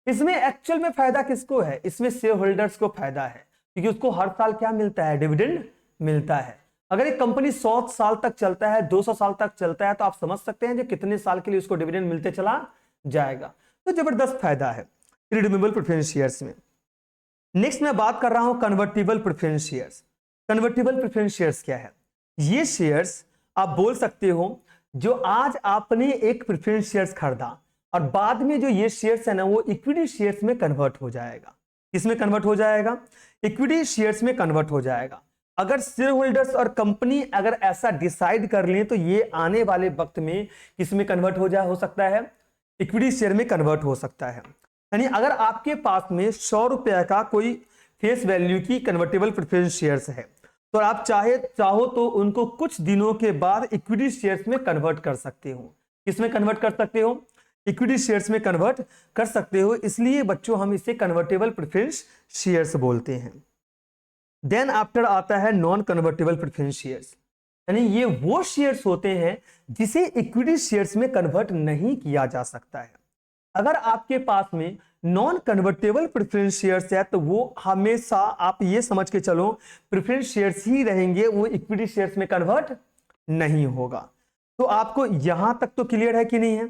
इसमें एक्चुअल में फायदा किसको है? इसमें शेयर होल्डर्स को फायदा है, क्योंकि उसको हर साल क्या मिलता है? डिविडेंड मिलता है। अगर एक कंपनी 100 साल तक चलता है, 200 साल तक चलता है, तो आप समझ सकते हैं जो कितने साल के लिए उसको डिविडेंड मिलते चला जाएगा। तो जबरदस्त फायदा है रिडीमेबल प्रेफरेंस शेयर्स में। नेक्स्ट मैं बात कर रहा हूं convertible preference shares. Convertible preference shares क्या है? ये शेयर्स आप बोल सकते हो जो आज आपने एक प्रेफरेंस शेयर्स खरीदा और बाद में जो ये शेयर्स है ना वो इक्विटी शेयर्स में कन्वर्ट हो जाएगा। किसमें कन्वर्ट हो जाएगा? इक्विटी शेयर्स में कन्वर्ट हो जाएगा। अगर शेयर होल्डर्स और कंपनी अगर ऐसा डिसाइड कर लें तो ये आने वाले वक्त में किसमें कन्वर्ट हो सकता है? इक्विटी शेयर में कन्वर्ट हो सकता है। यानी अगर आपके पास में 100 रुपया का कोई फेस वैल्यू की कन्वर्टेबल प्रेफरेंस शेयर्स है तो आप चाहो तो उनको कुछ दिनों के बाद इक्विटी शेयर्स में कन्वर्ट कर सकते हो। किसमें कन्वर्ट कर सकते हो? इक्विटी शेयर्स में कन्वर्ट कर सकते हो। इसलिए बच्चों हम इसे कन्वर्टेबल प्रेफरेंस शेयर्स बोलते हैं। देन आफ्टर आता है नॉन कन्वर्टेबल प्रेफरेंस शेयर्स, यानी ये वो शेयर्स होते हैं जिसे इक्विटी शेयर्स में कन्वर्ट नहीं किया जा सकता है। अगर आपके पास में नॉन कन्वर्टेबल प्रेफरेंस शेयर्स है तो वो हमेशा आप ये समझ के चलो प्रेफरेंस शेयर्स ही रहेंगे, वो इक्विटी शेयर्स में कन्वर्ट नहीं होगा। तो आपको यहां तक तो क्लियर है कि नहीं है?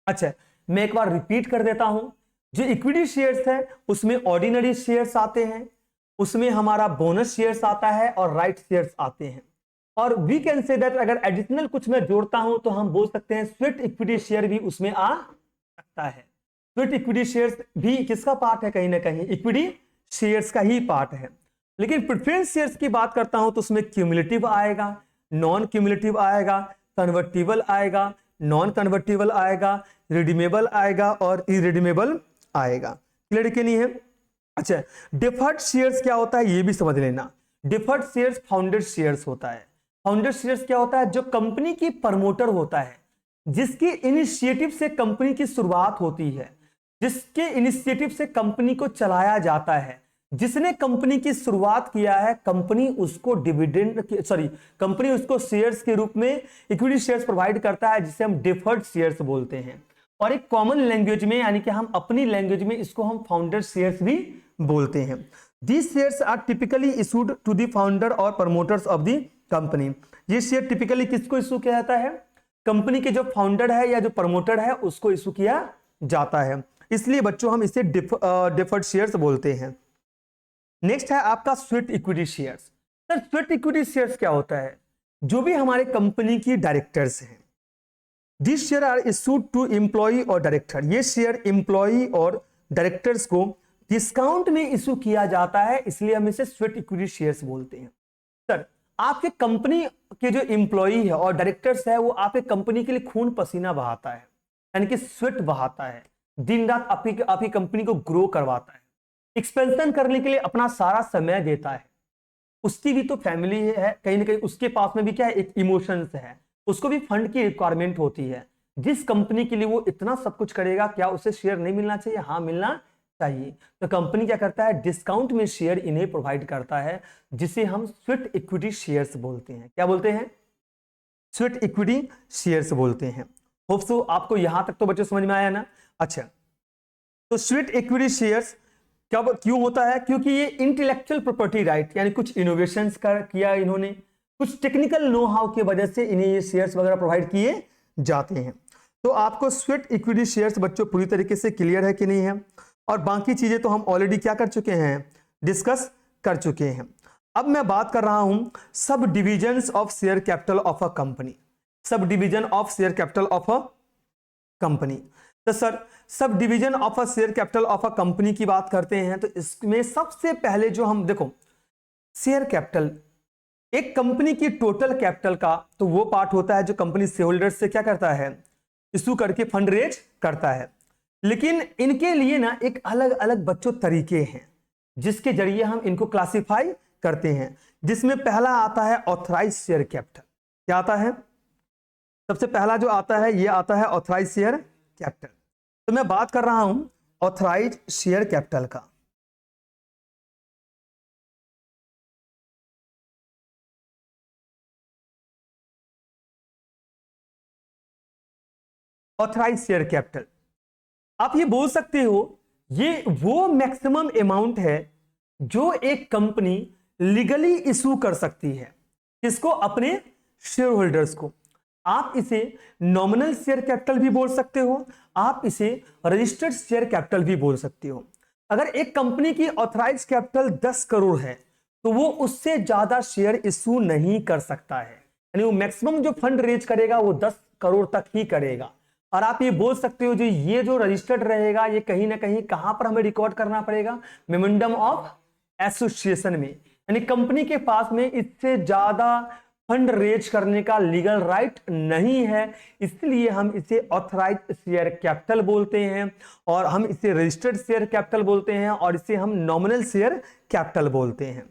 अच्छा, मैं एक बार रिपीट कर देता हूं। जो इक्विटी शेयर्स है उसमें ऑर्डिनरी शेयर्स आते हैं, उसमें हमारा बोनस शेयर्स आता है और राइट शेयर्स आते हैं। और वी कैन से दैट अगर एडिशनल कुछ मैं जोड़ता हूं तो हम बोल सकते हैं स्वेट इक्विटी शेयर भी उसमें आ सकता है। स्वेट इक्विटी शेयर्स भी किसका पार्ट है? कहीं ना कहीं इक्विटी शेयर्स का ही पार्ट है। लेकिन प्रेफरेंस शेयर्स की बात करता हूं तो उसमें क्यूमुलेटिव आएगा, नॉन क्यूमुलेटिव आएगा, कन्वर्टिबल आएगा, नॉन कन्वर्टिबल आएगा, रिडीमेबल आएगा और इरिडीमेबल आएगा। क्लियर कि नहीं है? अच्छा, डिफर्ड शेयर्स क्या होता है ये भी समझ लेना। डिफर्ड शेयर्स फाउंडर शेयर्स होता है। फाउंडर शेयर्स क्या होता है? जो कंपनी की प्रमोटर होता है, जिसके इनिशिएटिव से कंपनी की शुरुआत होती है, जिसके इनिशिएटिव से कंपनी को चलाया जाता है, जिसने कंपनी की शुरुआत किया है, कंपनी उसको कंपनी उसको शेयर्स के रूप में इक्विटी शेयर्स प्रोवाइड करता है, जिसे हम डिफर्ड शेयर्स बोलते हैं। और एक कॉमन लैंग्वेज में यानी कि हम अपनी लैंग्वेज में इसको हम फाउंडर शेयर्स भी बोलते हैं। These shares are typically issued to the founder और प्रमोटर्स ऑफ द कंपनी। ये शेयर टिपिकली किसको इशू किया जाता है? कंपनी के जो फाउंडर है या जो प्रमोटर है उसको इशू किया जाता है। इसलिए बच्चों हम इसे डिफर्ड शेयर्स बोलते हैं। नेक्स्ट है आपका sweat equity shares. Sir sweat equity shares क्या होता है? जो भी हमारे कंपनी की डायरेक्टर्स हैं, this share are issued to employee और डायरेक्टर। ये शेयर एम्प्लॉई और डायरेक्टर्स को डिस्काउंट में इशू किया जाता है, इसलिए हम इसे स्वेट इक्विटी शेयर्स बोलते हैं। सर आपके कंपनी के जो एम्प्लॉई है और डायरेक्टर्स है वो आपके कंपनी के लिए खून पसीना बहाता है, यानी कि स्वेट बहाता है, दिन रात आपकी कंपनी को ग्रो करवाता है, एक्सपेंशन करने के लिए अपना सारा समय देता है, उसकी भी तो फैमिली है, कहीं ना कहीं उसके पास में भी क्या है, एक इमोशंस है, उसको भी फंड की रिक्वायरमेंट होती है। जिस कंपनी के लिए वो इतना सब कुछ करेगा, क्या उसे शेयर नहीं मिलना चाहिए? हाँ, मिलना चाहिए। तो कंपनी क्या करता है, डिस्काउंट में शेयर इन्हें प्रोवाइड करता है, जिसे हम स्वेट इक्विटी शेयर्स बोलते हैं। क्या बोलते हैं? स्वेट इक्विटी शेयर्स बोलते हैं। होप सो आपको यहां तक तो बच्चों समझ में आया ना? अच्छा, तो स्वेट इक्विटी शेयर्स कब क्यों होता है? क्योंकि ये इंटेलेक्चुअल प्रॉपर्टी राइट, यानी कुछ इनोवेशंस किया इन्होंने, कुछ टेक्निकल नो हाउ की वजह से इन्हें ये शेयर्स वगैरह प्रोवाइड किए जाते हैं। तो आपको स्वेट इक्विटी शेयर्स बच्चों पूरी तरीके से क्लियर है कि नहीं है? और बाकी चीजें तो हम ऑलरेडी क्या कर चुके हैं, डिस्कस कर चुके हैं। अब मैं बात कर रहा हूं subdivisions of share capital of a company. Subdivision of share capital of a company. तो sir, subdivision of a share capital of a company की बात करते हैं, तो इसमें सबसे पहले जो हम देखो, शेयर कैपिटल एक कंपनी की टोटल कैपिटल का तो वो पार्ट होता है जो कंपनी शेयर होल्डर्स से क्या करता है, इशू करके फंड रेज करता है। लेकिन इनके लिए ना एक अलग अलग बच्चों तरीके हैं जिसके जरिए हम इनको क्लासिफाई करते हैं, जिसमें पहला आता है ऑथराइज शेयर कैपिटल। क्या आता है? सबसे पहला जो आता है ये आता है ऑथराइज शेयर कैपिटल। तो मैं बात कर रहा हूं ऑथराइज शेयर कैपिटल का। ऑथराइज शेयर कैपिटल, आप ये बोल सकते हो ये वो मैक्सिमम अमाउंट है जो एक कंपनी लीगली इशू कर सकती है। किसको? अपने शेयर होल्डर्स को। आप इसे नॉमिनल शेयर कैपिटल भी बोल सकते हो, आप इसे रजिस्टर्ड शेयर कैपिटल भी बोल सकते हो। अगर एक कंपनी की ऑथराइज कैपिटल 10 करोड़ है तो वो उससे ज्यादा शेयर इशू नहीं कर सकता है, यानी वो मैक्सिमम जो फंड रेज करेगा वो 10 करोड़ तक ही करेगा। और आप ये बोल सकते हो जो ये जो रजिस्टर्ड रहेगा ये कहीं ना कहीं कहां पर हमें रिकॉर्ड करना पड़ेगा, मेमोरेंडम ऑफ एसोसिएशन में, यानी कंपनी के पास में इससे ज्यादा फंड रेज करने का लीगल राइट नहीं है, इसलिए हम इसे ऑथराइज्ड शेयर कैपिटल बोलते हैं, और हम इसे रजिस्टर्ड शेयर कैपिटल बोलते हैं, और इसे हम नॉमिनल शेयर कैपिटल बोलते हैं।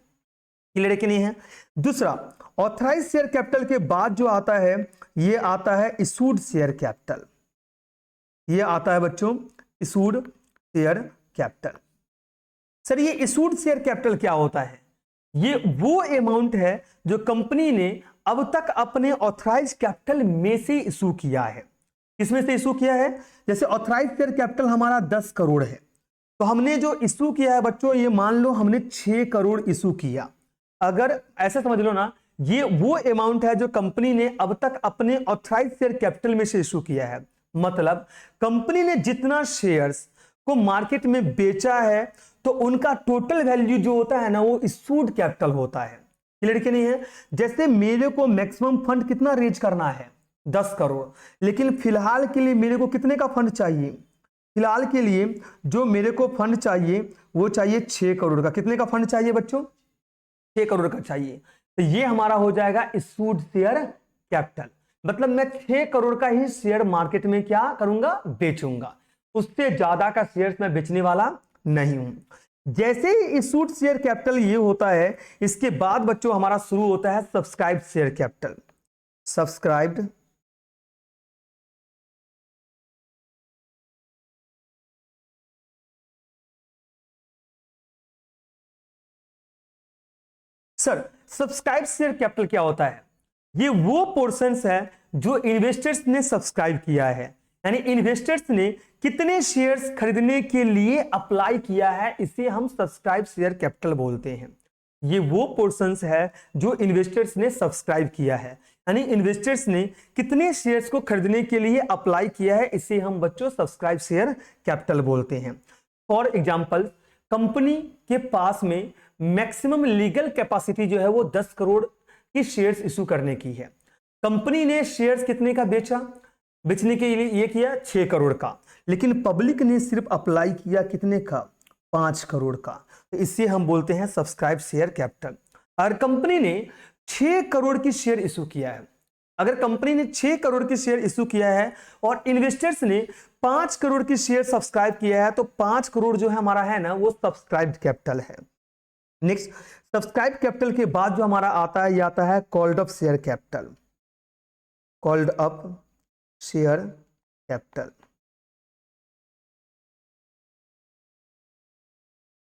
क्लियर कि नहीं है? दूसरा, ऑथराइज्ड शेयर कैपिटल के बाद जो आता है ये आता है इशूड शेयर कैपिटल। ये आता है बच्चों इशूड शेयर कैपिटल। सर, ये इशूड शेयर कैपिटल क्या होता है? ये वो अमाउंट है जो कंपनी ने अब तक अपने ऑथराइज कैपिटल में से इशू किया है। किसमें से इशू किया है? जैसे ऑथराइज शेयर कैपिटल हमारा 10 करोड़ है, तो हमने जो इशू किया है बच्चों, ये मान लो हमने 6 करोड़ इशू किया। अगर ऐसे समझ लो ना, ये वो अमाउंट है जो कंपनी ने अब तक अपने ऑथराइज शेयर कैपिटल में से इशू किया है। मतलब कंपनी ने जितना शेयर्स को मार्केट में बेचा है तो उनका टोटल वैल्यू जो होता है ना वो इशूड कैपिटल होता है। क्लियर कि नहीं है? जैसे मेरे को मैक्सिमम फंड कितना रेज करना है, 10 करोड़, लेकिन फिलहाल के लिए मेरे को कितने का फंड चाहिए? फिलहाल के लिए जो मेरे को फंड चाहिए वो चाहिए 6 करोड़ का। कितने का फंड चाहिए बच्चों? 6 करोड़ का चाहिए। तो ये हमारा हो जाएगा इशूड शेयर कैपिटल। मतलब मैं 6 करोड़ का ही शेयर मार्केट में क्या करूंगा, बेचूंगा, उससे ज्यादा का शेयर मैं बेचने वाला नहीं हूं। जैसे ही इशूड शेयर कैपिटल ये होता है, इसके बाद बच्चों हमारा शुरू होता है subscribed share capital. Subscribed sir, subscribe share capital क्या होता है? ये वो पोर्शंस है जो इन्वेस्टर्स ने सब्सक्राइब किया है, यानी इन्वेस्टर्स ने कितने शेयर्स खरीदने के लिए अप्लाई किया है, इसे हम सब्सक्राइब शेयर कैपिटल बोलते हैं। ये वो पोर्शंस है जो इन्वेस्टर्स ने सब्सक्राइब किया है, यानी इन्वेस्टर्स ने कितने शेयर्स को खरीदने के लिए अप्लाई किया है, इसे हम बच्चों सब्सक्राइब शेयर कैपिटल बोलते हैं। फॉर एग्जाम्पल, कंपनी के पास में मैक्सिमम लीगल कैपेसिटी जो है वो 10 करोड़ की शेयर्स इशू करने की है। कंपनी ने शेयर्स कितने का बेचा? बेचने के लिए ये किया 6 करोड़ का, लेकिन पब्लिक ने सिर्फ अप्लाई किया कितने का? 5 करोड़ का। तो इससे हम बोलते हैं सब्सक्राइब शेयर कैपिटल। और कंपनी ने 6 करोड़ की शेयर इशू किया है, अगर कंपनी ने 6 करोड़ की शेयर इश्यू किया है और इन्वेस्टर्स ने 5 करोड़ की शेयर सब्सक्राइब किया है, तो 5 करोड़ जो है हमारा है ना, वो सब्सक्राइब्ड कैपिटल है। नेक्स्ट, सब्सक्राइब कैपिटल के बाद जो हमारा आता है, ये आता है called up share capital. Called up share capital.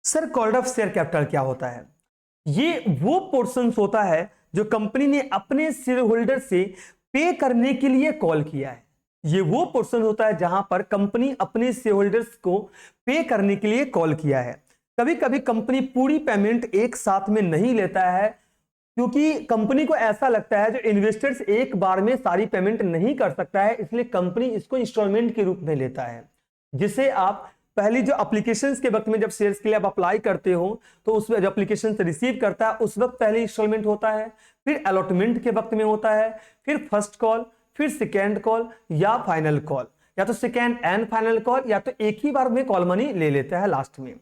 Sir called up share capital क्या होता है? ये वो पोर्शन होता है जो कंपनी ने अपने शेयर होल्डर से पे करने के लिए कॉल किया है। ये वो पोर्शन होता है जहां पर कंपनी अपने शेयर होल्डर्स को पे करने के लिए कॉल किया है। कभी कभी कंपनी पूरी पेमेंट एक साथ में नहीं लेता है, क्योंकि कंपनी को ऐसा लगता है जो इन्वेस्टर्स एक बार में सारी पेमेंट नहीं कर सकता है, इसलिए कंपनी इसको इंस्टॉलमेंट के रूप में लेता है। जिसे आप पहली जो एप्लीकेशंस के वक्त में जब शेयर्स के लिए आप अप्लाई करते हो, तो उसमें जब एप्लीकेशन रिसीव करता है उस वक्त पहले इंस्टॉलमेंट होता है, फिर अलॉटमेंट के वक्त में होता है, फिर फर्स्ट कॉल, फिर सेकेंड कॉल या फाइनल कॉल, या तो सेकेंड एंड फाइनल कॉल, या तो एक ही बार में कॉल मनी ले लेता है लास्ट में।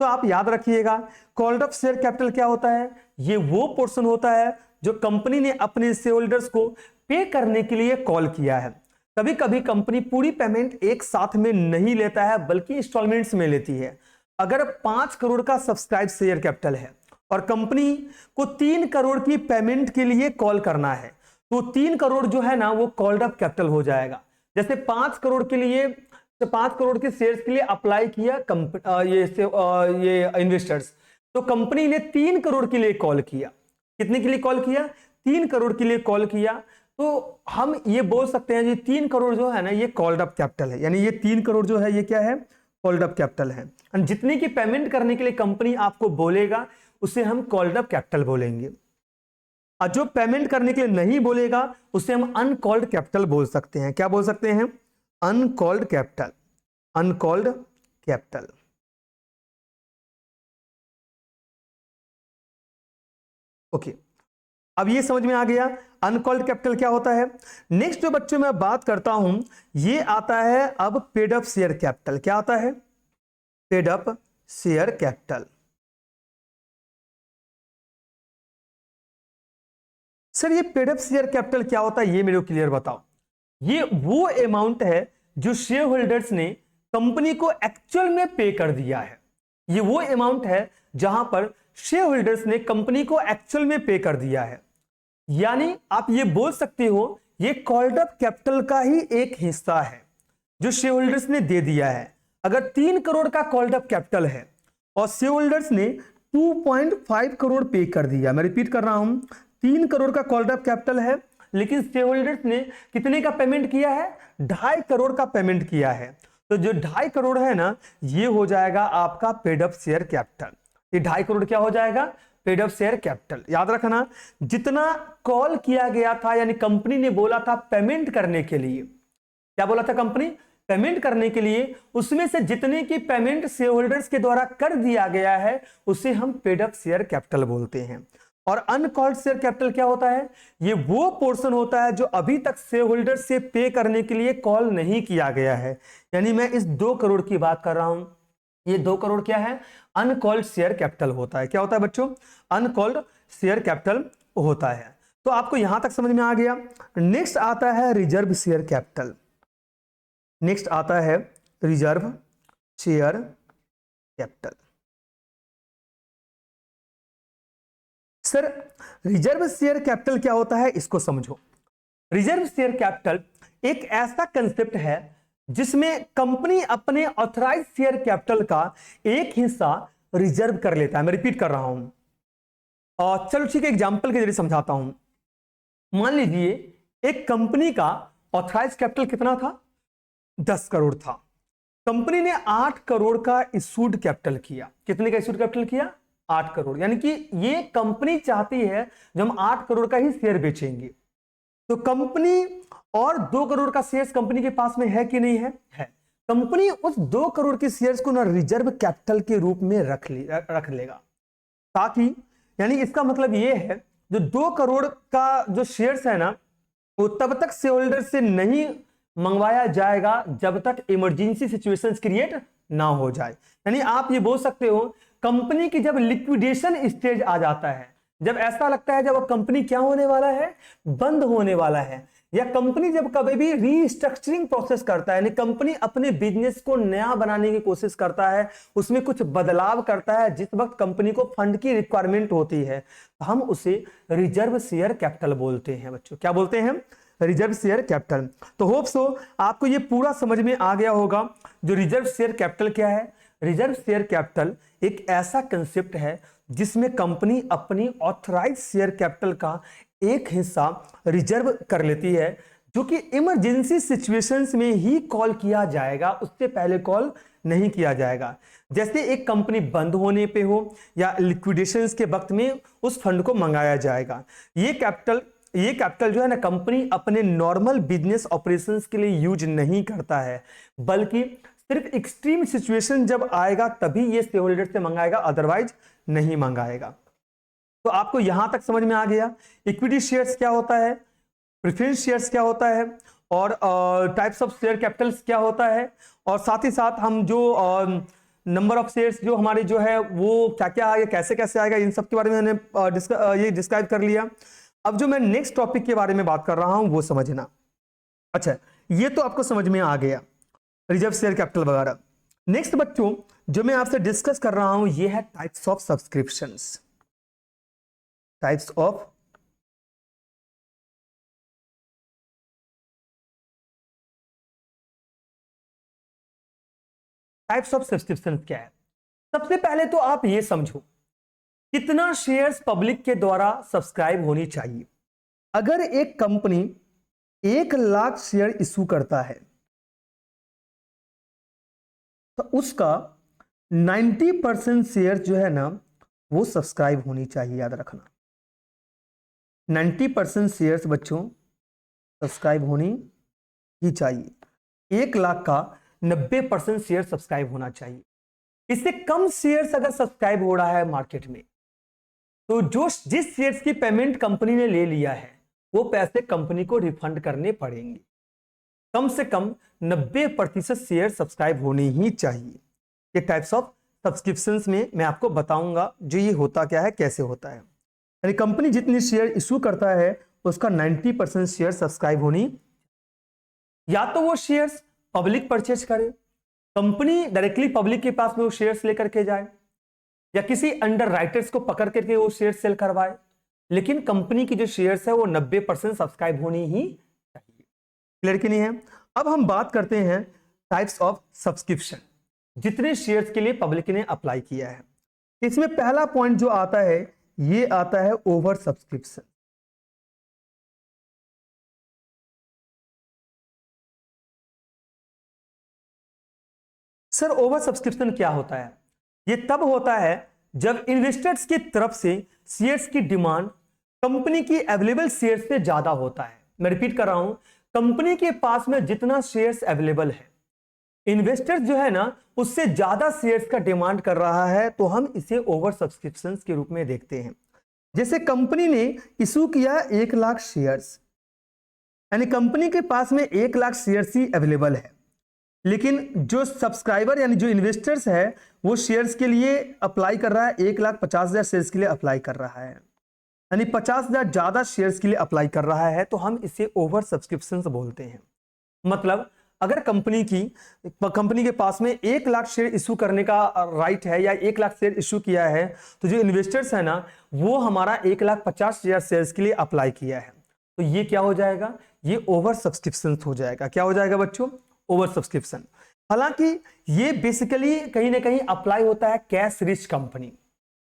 तो आप याद रखिएगा, कॉल्ड अप शेयर कैपिटल क्या होता है? ये वो पोर्शन होता है जो कंपनी ने अपने शेयर होल्डर्स को पे करने के लिए कॉल किया है। कभी कभी कंपनी पूरी पेमेंट एक साथ में नहीं लेता है, बल्कि इंस्टॉलमेंट्स में लेती है। अगर 5 करोड़ का सब्सक्राइब शेयर कैपिटल है और कंपनी को 3 करोड़ की पेमेंट के लिए कॉल करना है, तो 3 करोड़ जो है ना, वो कॉल्ड अप कैपिटल हो जाएगा। जैसे 5 करोड़ के लिए, 5 करोड़ के शेयर्स के लिए अप्लाई किया ये इन्वेस्टर्स, तो कंपनी ने 3 करोड़ के लिए कॉल किया। कितने के लिए कॉल किया? 3 करोड़ के लिए कॉल किया। तो हम ये बोल सकते हैं ये 3 करोड़ जो है ना, ये कॉल्ड अप कैपिटल है। यानी ये 3 करोड़ जो है ये क्या है? कॉल्ड अप कैपिटल है। और जितने की पेमेंट करने के लिए कंपनी आपको बोलेगा उसे हम कॉल्ड अप कैपिटल बोलेंगे, और जो पेमेंट करने के लिए नहीं बोलेगा उसे हम अनकॉल्ड कैपिटल बोल सकते हैं। क्या बोल सकते हैं? Uncalled capital. Uncalled capital. Okay, अब ये समझ में आ गया अनकॉल्ड कैपिटल क्या होता है। नेक्स्ट जो बच्चों मैं बात करता हूं, ये आता है अब पेड अप शेयर कैपिटल। क्या आता है? Paid up share capital. Sir ये पेड अप शेयर कैपिटल क्या होता है, ये मेरे को क्लियर बताओ। ये वो अमाउंट है जो शेयर होल्डर्स ने कंपनी को एक्चुअल में पे कर दिया है। ये वो अमाउंट है जहां पर शेयर होल्डर्स ने कंपनी को एक्चुअल में पे कर दिया है। यानी आप ये बोल सकते हो ये कॉल्ड अप कैपिटल का ही एक हिस्सा है जो शेयर होल्डर्स ने दे दिया है। अगर 3 करोड़ का कॉल्ड अप कैपिटल है और शेयर होल्डर्स ने 2.5 करोड़ पे कर दिया, मैं रिपीट कर रहा हूं, 3 करोड़ का कॉल्ड अप कैपिटल है, लेकिन शेयर होल्डर्स ने कितने का पेमेंट किया है? 2.5 करोड़ का पेमेंट किया है। तो जो 2.5 करोड़ है ना, ये हो जाएगा आपका पेड अप शेयर कैपिटल। ये 2.5 करोड़ क्या हो जाएगा? Paid up share capital. याद रखना, जितना कॉल किया गया था, यानी कंपनी ने बोला था पेमेंट करने के लिए, क्या बोला था कंपनी? पेमेंट करने के लिए, उसमें से जितने की पेमेंट शेयर होल्डर्स के द्वारा कर दिया गया है उसे हम पेड अप शेयर कैपिटल बोलते हैं। और अनकॉल्ड शेयर कैपिटल क्या होता है? ये वो पोर्शन होता है जो अभी तक शेयर होल्डर से पे करने के लिए कॉल नहीं किया गया है। यानी मैं इस 2 करोड़ की बात कर रहा हूं। ये 2 करोड़ क्या है? अनकॉल्ड शेयर कैपिटल होता है। क्या होता है बच्चों? अनकॉल्ड शेयर कैपिटल होता है। तो आपको यहां तक समझ में आ गया। नेक्स्ट आता है रिजर्व शेयर कैपिटल। नेक्स्ट आता है reserve share capital. Sir reserve share capital क्या होता है, इसको समझो। रिजर्व शेयर कैपिटल एक ऐसा कंसेप्ट है जिसमें कंपनी अपने ऑथराइज शेयर कैपिटल का एक हिस्सा रिजर्व कर लेता है। मैं रिपीट कर रहा हूं, और चलो ठीक है, एग्जांपल के जरिए समझाता हूं। मान लीजिए एक कंपनी का ऑथराइज कैपिटल कितना था? 10 करोड़ था। कंपनी ने 8 करोड़ का इशूड कैपिटल किया। कितने का इशूड कैपिटल किया? 8 करोड़। यानी कि ये कंपनी चाहती है जो हम 8 करोड़ का ही शेयर बेचेंगे। तो कंपनी और 2 करोड़ का शेयर्स कंपनी के पास में है कि नहीं है? है। कंपनी उस 2 करोड़ के शेयर्स को ना रिजर्व कैपिटल के रूप में रख लेगा, ताकि, यानी इसका मतलब ये है जो 2 करोड़ का जो शेयर्स है ना, वो तब तक शेयर होल्डर से नहीं मंगवाया जाएगा जब तक इमरजेंसी सिचुएशंस क्रिएट ना हो जाए। यानी आप ये बोल सकते हो कंपनी की जब लिक्विडेशन स्टेज आ जाता है, जब ऐसा लगता है जब अब कंपनी क्या होने वाला है, बंद होने वाला है, या कंपनी जब कभी भी रीस्ट्रक्चरिंग प्रोसेस करता है, यानी कंपनी अपने बिजनेस को नया बनाने की कोशिश करता है, उसमें कुछ बदलाव करता है, जिस वक्त कंपनी को फंड की रिक्वायरमेंट होती है, तो हम उसे रिजर्व शेयर कैपिटल बोलते हैं बच्चों। क्या बोलते हैं? Reserve share capital. तो होप सो आपको ये पूरा समझ में आ गया होगा जो रिजर्व शेयर कैपिटल क्या है। रिजर्व शेयर कैपिटल एक ऐसा कंसेप्ट है जिसमें कंपनी अपनी ऑथराइज शेयर कैपिटल का एक हिस्सा रिजर्व कर लेती है, जो कि इमरजेंसी सिचुएशंस में ही कॉल किया जाएगा, उससे पहले कॉल नहीं किया जाएगा। जैसे एक कंपनी बंद होने पे हो या लिक्विडेशंस के वक्त में उस फंड को मंगाया जाएगा। ये कैपिटल जो है ना, कंपनी अपने नॉर्मल बिजनेस ऑपरेशंस के लिए यूज नहीं करता है, बल्कि सिर्फ एक्सट्रीम सिचुएशन जब आएगा तभी ये शेयर होल्डर से मंगाएगा, अदरवाइज नहीं मंगाएगा। तो आपको यहां तक समझ में आ गया इक्विटी शेयर्स क्या होता है, प्रेफरेंस शेयर्स क्या होता है, और टाइप्स ऑफ शेयर कैपिटल्स क्या होता है, और साथ ही साथ हम जो नंबर ऑफ शेयर्स जो हमारे जो है वो क्या क्या आएगा, कैसे कैसे आएगा, इन सब के बारे में मैंने ये डिस्क्राइब कर लिया। अब जो मैं नेक्स्ट टॉपिक के बारे में बात कर रहा हूं वो समझना। अच्छा, ये तो आपको समझ में आ गया रिजर्व शेयर कैपिटल वगैरह। नेक्स्ट बच्चों जो मैं आपसे डिस्कस कर रहा हूं ये है types of subscriptions. Types of subscription क्या है। सबसे पहले तो आप ये समझो कितना शेयर्स पब्लिक के द्वारा सब्सक्राइब होनी चाहिए। अगर एक कंपनी 1,00,000 शेयर इशू करता है तो उसका 90% शेयर जो है ना वो सब्सक्राइब होनी चाहिए, याद रखना 90% शेयर्स बच्चों सब्सक्राइब होनी ही चाहिए। 1,00,000 का 90% शेयर सब्सक्राइब होना चाहिए। इससे कम शेयर्स अगर सब्सक्राइब हो रहा है मार्केट में तो जिस शेयर्स की पेमेंट कंपनी ने ले लिया है वो पैसे कंपनी को रिफंड करने पड़ेंगे। कम से कम 90% शेयर सब्सक्राइब होने ही चाहिए। ये टाइप्स ऑफ सब्सक्रिप्शंस में मैं आपको बताऊंगा जो ये होता क्या है, कैसे होता है। यानी कंपनी जितनी शेयर इशू करता है उसका 90% शेयर सब्सक्राइब होनी, या तो वो शेयर्स पब्लिक परचेज करे, कंपनी डायरेक्टली पब्लिक के पास में वो शेयर्स लेकर के जाए, या किसी अंडर राइटर्स को पकड़ करके वो शेयर सेल करवाए, लेकिन कंपनी की जो शेयर्स है वो 90% सब्सक्राइब होनी ही चाहिए। क्लियर कि नहीं है? अब हम बात करते हैं टाइप्स ऑफ सब्सक्रिप्शन, जितने शेयर्स के लिए पब्लिक ने अप्लाई किया है। इसमें पहला पॉइंट जो आता है ये आता है over subscription. Sir over subscription क्या होता है? ये तब होता है जब इन्वेस्टर्स की तरफ से शेयर्स की डिमांड कंपनी की अवेलेबल शेयर्स से ज्यादा होता है। मैं रिपीट कर रहा हूं, कंपनी के पास में जितना शेयर्स अवेलेबल है, इन्वेस्टर्स जो है ना उससे ज्यादा शेयर्स का डिमांड कर रहा है, तो हम इसे ओवर सब्सक्रिप्शन के रूप में देखते हैं। जैसे कंपनी ने इशू किया 1,00,000 शेयर्स, यानी कंपनी के पास में 1,00,000 शेयर्स ही अवेलेबल है, लेकिन जो सब्सक्राइबर यानी जो इन्वेस्टर्स है वो शेयर्स के लिए अप्लाई कर रहा है 1,50,000 शेयर्स के लिए अप्लाई कर रहा है, यानी 50,000 ज्यादा शेयर्स के लिए अप्लाई कर रहा है, तो हम इसे ओवर सब्सक्रिप्शन बोलते हैं। मतलब अगर कंपनी के पास में 1,00,000 शेयर इशू करने का राइट है या 1,00,000 शेयर इशू किया है, तो जो इन्वेस्टर्स है ना वो हमारा 1,50,000 शेयर्स के लिए अप्लाई किया है, तो ये क्या हो जाएगा, ये ओवर सब्सक्रिप्शन हो जाएगा। क्या हो जाएगा बच्चों? Over subscription. हालांकि ये बेसिकली कहीं ना कहीं अप्लाई होता है कैश रिच कंपनी,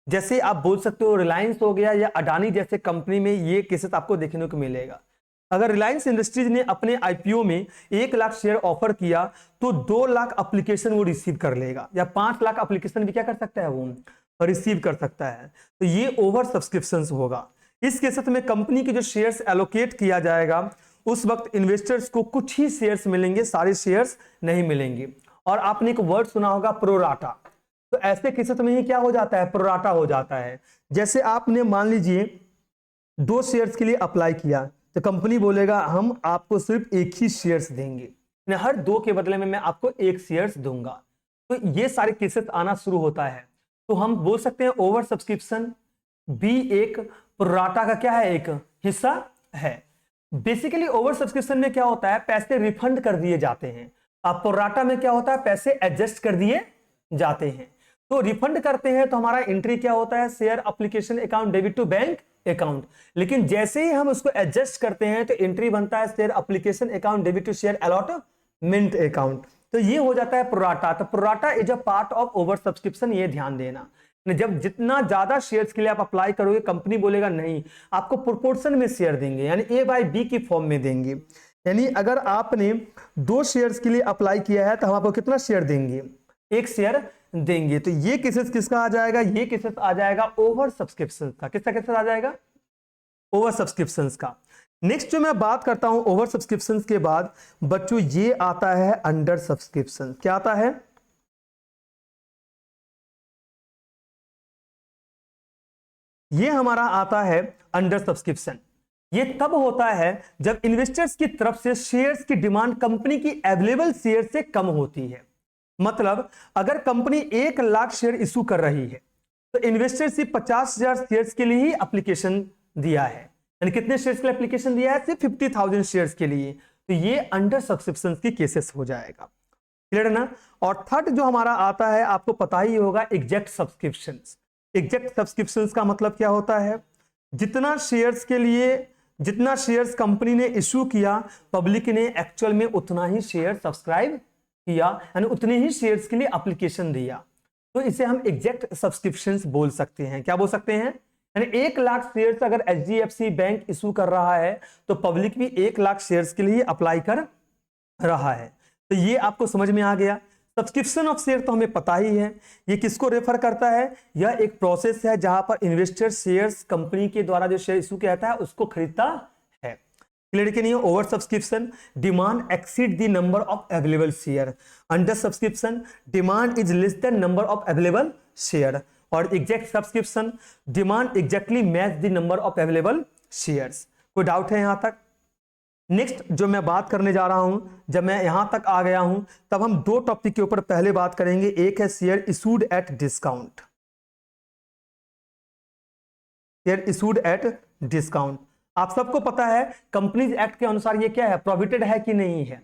जैसे आप बोल सकते हो रिलायंस हो गया या अडानी जैसे कंपनी में ये केसेस आपको देखने को मिलेगा। अगर रिलायंस इंडस्ट्रीज ने अपने आईपीओ में 1,00,000 शेयर ऑफर किया तो 2,00,000 एप्लीकेशन वो रिसीव कर लेगा, या 5,00,000 एप्लीकेशन भी क्या कर सकता है वो रिसीव कर सकता है, तो ये ओवर सब्सक्रिप्शन होगा। इस केसेस में कंपनी के जो शेयर्स एलोकेट किया जाएगा उस वक्त इन्वेस्टर्स को कुछ ही शेयर्स मिलेंगे, सारे शेयर्स नहीं मिलेंगे। और आपने एक वर्ड सुना होगा प्रोराटा, तो ऐसे केसेस में ही क्या हो जाता है, प्रोराटा हो जाता है। जैसे आपने मान लीजिए 2 शेयर्स के लिए अप्लाई किया, तो कंपनी बोलेगा हम आपको सिर्फ 1 ही शेयर्स देंगे, हर 2 के बदले में मैं आपको 1 शेयर्स दूंगा। तो ये सारे केसेस आना शुरू होता है, तो हम बोल सकते हैं ओवर सब्सक्रिप्शन बी एक प्रोराटा का क्या है, एक हिस्सा है। बेसिकली ओवर सब्सक्रिप्शन में क्या होता है, पैसे रिफंड कर दिए जाते हैं। अब प्रोराटा में क्या होता है, पैसे एडजस्ट कर दिए जाते हैं। तो रिफंड करते हैं तो हमारा एंट्री क्या होता है, share application account debit to bank account. लेकिन जैसे ही हम उसको एडजस्ट करते हैं तो एंट्री बनता है share application account debit to share allotment account. तो ये हो जाता है प्रोराटा। तो pro rata is a part of over subscription, ये ध्यान देना। जब जितना ज्यादा शेयर्स के लिए आप अप्लाई करोगे, कंपनी बोलेगा नहीं, आपको प्रोपोर्शन में शेयर देंगे, यानी ए बाय बी की फॉर्म में देंगे। यानी अगर आपने 2 शेयर्स के लिए अप्लाई किया है तो हम आपको कितना शेयर देंगे, 1 शेयर देंगे। तो ये केसेस किसका आ जाएगा, ये केसेस आ जाएगा ओवर सब्सक्रिप्शन का। किसका केसेस आ जाएगा, ओवर सब्सक्रिप्शन का। नेक्स्ट जो मैं बात करता हूं ओवर सब्सक्रिप्शन के बाद बच्चों, ये आता है अंडर सब्सक्रिप्शन। क्या आता है, ये हमारा आता है अंडर सब्सक्रिप्शन। ये तब होता है जब इन्वेस्टर्स की तरफ से शेयर्स की डिमांड कंपनी की अवेलेबल शेयर से कम होती है। मतलब अगर कंपनी 1 लाख शेयर इशू कर रही है तो इन्वेस्टर सिर्फ 50,000 शेयर्स के लिए ही एप्लीकेशन दिया है। यानी कितने शेयर्स के लिए एप्लीकेशन दिया है, सिर्फ 50,000 शेयर्स के लिए। तो ये अंडर सब्सक्रिप्शन की केसेस हो जाएगा। क्लियर है ना। और थर्ड जो हमारा आता है, आपको पता ही होगा, एग्जैक्ट सब्सक्रिप्शन। एग्जैक्ट सब्सक्रिप्शन का मतलब क्या होता है, जितना शेयर्स के लिए, जितना शेयर्स कंपनी ने इशू किया, पब्लिक ने एक्चुअल में उतना ही शेयर सब्सक्राइब किया, यानी उतने ही शेयर्स के लिए एप्लीकेशन दिया। तो इसे हम एग्जैक्ट सब्सक्रिप्शंस बोल सकते हैं। क्या बोल सकते हैं, यानी 1 लाख शेयर्स अगर HDFC बैंक इशू कर रहा है तो पब्लिक भी 1 लाख शेयर्स के लिए अप्लाई कर रहा है। तो ये आपको समझ में आ गया। सब्सक्रिप्शन ऑफ शेयर तो हमें पता ही है, ये किसको रेफर करता है, यह एक प्रोसेस है जहां पर इन्वेस्टर शेयर्स कंपनी के द्वारा जो शेयर इशू किया जाता है उसको खरीदता है। क्लियर कि नहीं। Oversubscription, demand exceed the number of available share. Undersubscription, demand is less than number of available share. और exact subscription, demand exactly match the number of available shares. कोई डाउट है यहां तक। Next जो मैं बात करने जा रहा हूं, जब मैं यहां तक आ गया हूं तब हम 2 टॉपिक के ऊपर पहले बात करेंगे। एक है share issued at discount. Share issued at discount, आप सबको पता है कंपनीज एक्ट के अनुसार ये क्या है, प्रोहिबिटेड है कि नहीं है।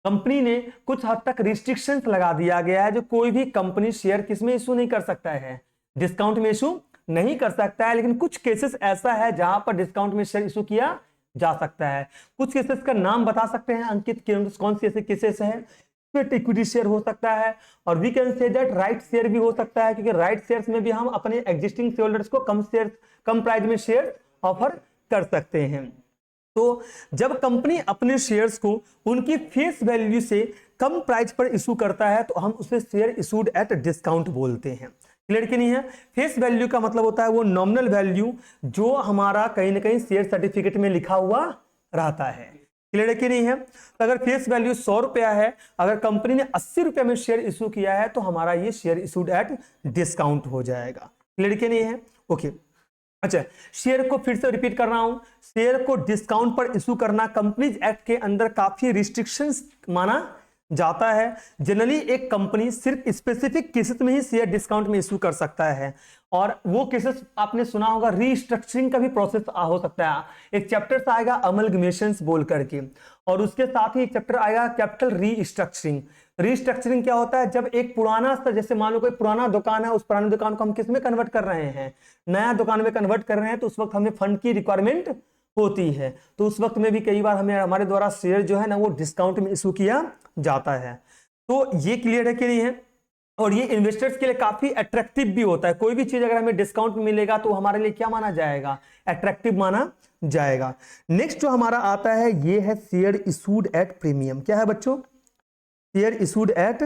कंपनी ने कुछ हद तक रिस्ट्रिक्शंस लगा दिया गया है, जो कोई भी कंपनी शेयर किसमें इशू नहीं कर सकता है, डिस्काउंट में इशू नहीं कर सकता है। लेकिन कुछ केसेस ऐसा है जहां पर डिस्काउंट में शेयर इशू किया जा सकता है। कुछ केसेस का नाम बता सकते हैं अंकित, कौन से ऐसे केसेस हैं। इक्विटी शेयर हो सकता है, और we can say that right share भी हो सकता है, क्योंकि राइट शेयर्स में भी हम अपने एग्जिस्टिंग शेयर होल्डर्स को कम प्राइस में शेयर ऑफर कर सकते हैं। तो जब कंपनी अपने शेयर्स को उनकी फेस वैल्यू से कम प्राइस पर इशू करता है तो हम उसे शेयर इशूड एट डिस्काउंट बोलते हैं। क्लियर कि नहीं है। फेस वैल्यू का मतलब होता है वो नॉमिनल वैल्यू जो हमारा कहीं ना कहीं शेयर सर्टिफिकेट में लिखा हुआ रहता है। क्लियर कि नहीं है। तो अगर फेस वैल्यू 100 रुपया है, अगर कंपनी ने 80 रुपये में शेयर इशू किया है तो हमारा ये शेयर इशूड एट डिस्काउंट हो जाएगा। क्लियर कि नहीं है। ओके अच्छा, शेयर को फिर से रिपीट कर रहा हूं, शेयर को डिस्काउंट पर इशू करना कंपनीज एक्ट के अंदर काफी रिस्ट्रिक्शंस माना जाता है। जनरली एक कंपनी सिर्फ स्पेसिफिक केसेस में ही शेयर डिस्काउंट में इशू कर सकता है, और वो केसेस आपने सुना होगा, रीस्ट्रक्चरिंग का भी प्रोसेस हो सकता है। एक चैप्टर आएगा अमलगमेशंस बोल करके, और उसके साथ ही एक चैप्टर आएगा कैपिटल रीस्ट्रक्चरिंग। रीस्ट्रक्चरिंग क्या होता है, जब एक पुराना स्तर, जैसे मान लो कोई पुराना दुकान है, उस पुराने दुकान को हम किस में कन्वर्ट कर रहे हैं, नया दुकान में कन्वर्ट कर रहे हैं, तो उस वक्त हमें फंड की रिक्वायरमेंट होती है। तो उस वक्त में भी कई बार हमें हमारे द्वारा शेयर जो है ना वो डिस्काउंट में इशू किया जाता है। तो ये क्लियर है कि नहीं है। और ये इन्वेस्टर्स के लिए काफी अट्रैक्टिव भी होता है। कोई भी चीज अगर हमें डिस्काउंट मिलेगा तो हमारे लिए क्या माना जाएगा, अट्रैक्टिव माना जाएगा। नेक्स्ट जो हमारा आता है ये है शेयर इशूड एट प्रीमियम। क्या है बच्चों, share issued at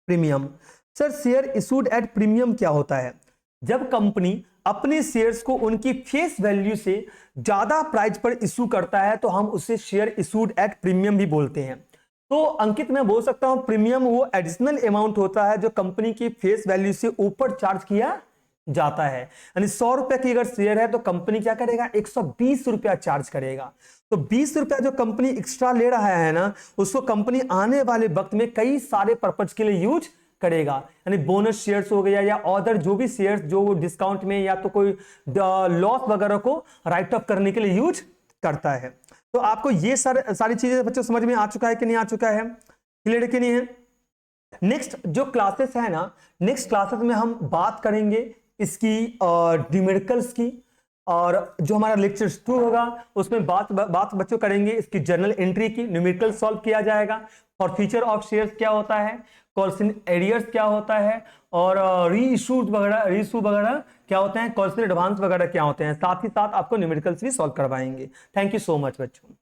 premium. Sir share issued at premium क्या होता है, जब कंपनी अपने शेयर्स को उनकी फेस वैल्यू से ज्यादा प्राइस पर इशू करता है तो हम उसे शेयर इशूड एट प्रीमियम भी बोलते हैं। तो अंकित मैं बोल सकता हूं प्रीमियम वो एडिशनल अमाउंट होता है जो कंपनी की फेस वैल्यू से ऊपर चार्ज किया जाता है। यानी 100 रुपए की अगर शेयर है तो कंपनी क्या करेगा, 120 रुपया चार्ज करेगा। तो 20 रुपया जो कंपनी एक्स्ट्रा ले रहा है ना, उसको कंपनी आने वाले वक्त में कई सारे पर्पज के लिए यूज करेगा, यानी बोनस शेयर्स हो गया या अदर जो भी शेयर्स जो डिस्काउंट में या तो कोई लॉस वगैरह को राइट ऑफ करने के लिए यूज करता है। तो आपको ये सारी चीजें बच्चों समझ में आ चुका है कि नहीं आ चुका है, क्लियर है कि नहीं है? नेक्स्ट जो क्लासेस है ना, नेक्स्ट क्लासेस में हम बात करेंगे इसकी न्यूमेरिकल्स की, और जो हमारा लेक्चर 2 होगा उसमें बात बच्चों करेंगे इसकी जर्नल एंट्री की, न्यूमेरिकल सॉल्व किया जाएगा, और फीचर ऑफ शेयर्स क्या होता है, कॉल्स एरियर्स क्या होता है, और री इशू वगैरह क्या होते हैं, कॉल्स एडवांस वगैरह क्या होते हैं, साथ ही साथ आपको न्यूमेरिकल्स भी सॉल्व करवाएंगे। थैंक यू सो मच बच्चों।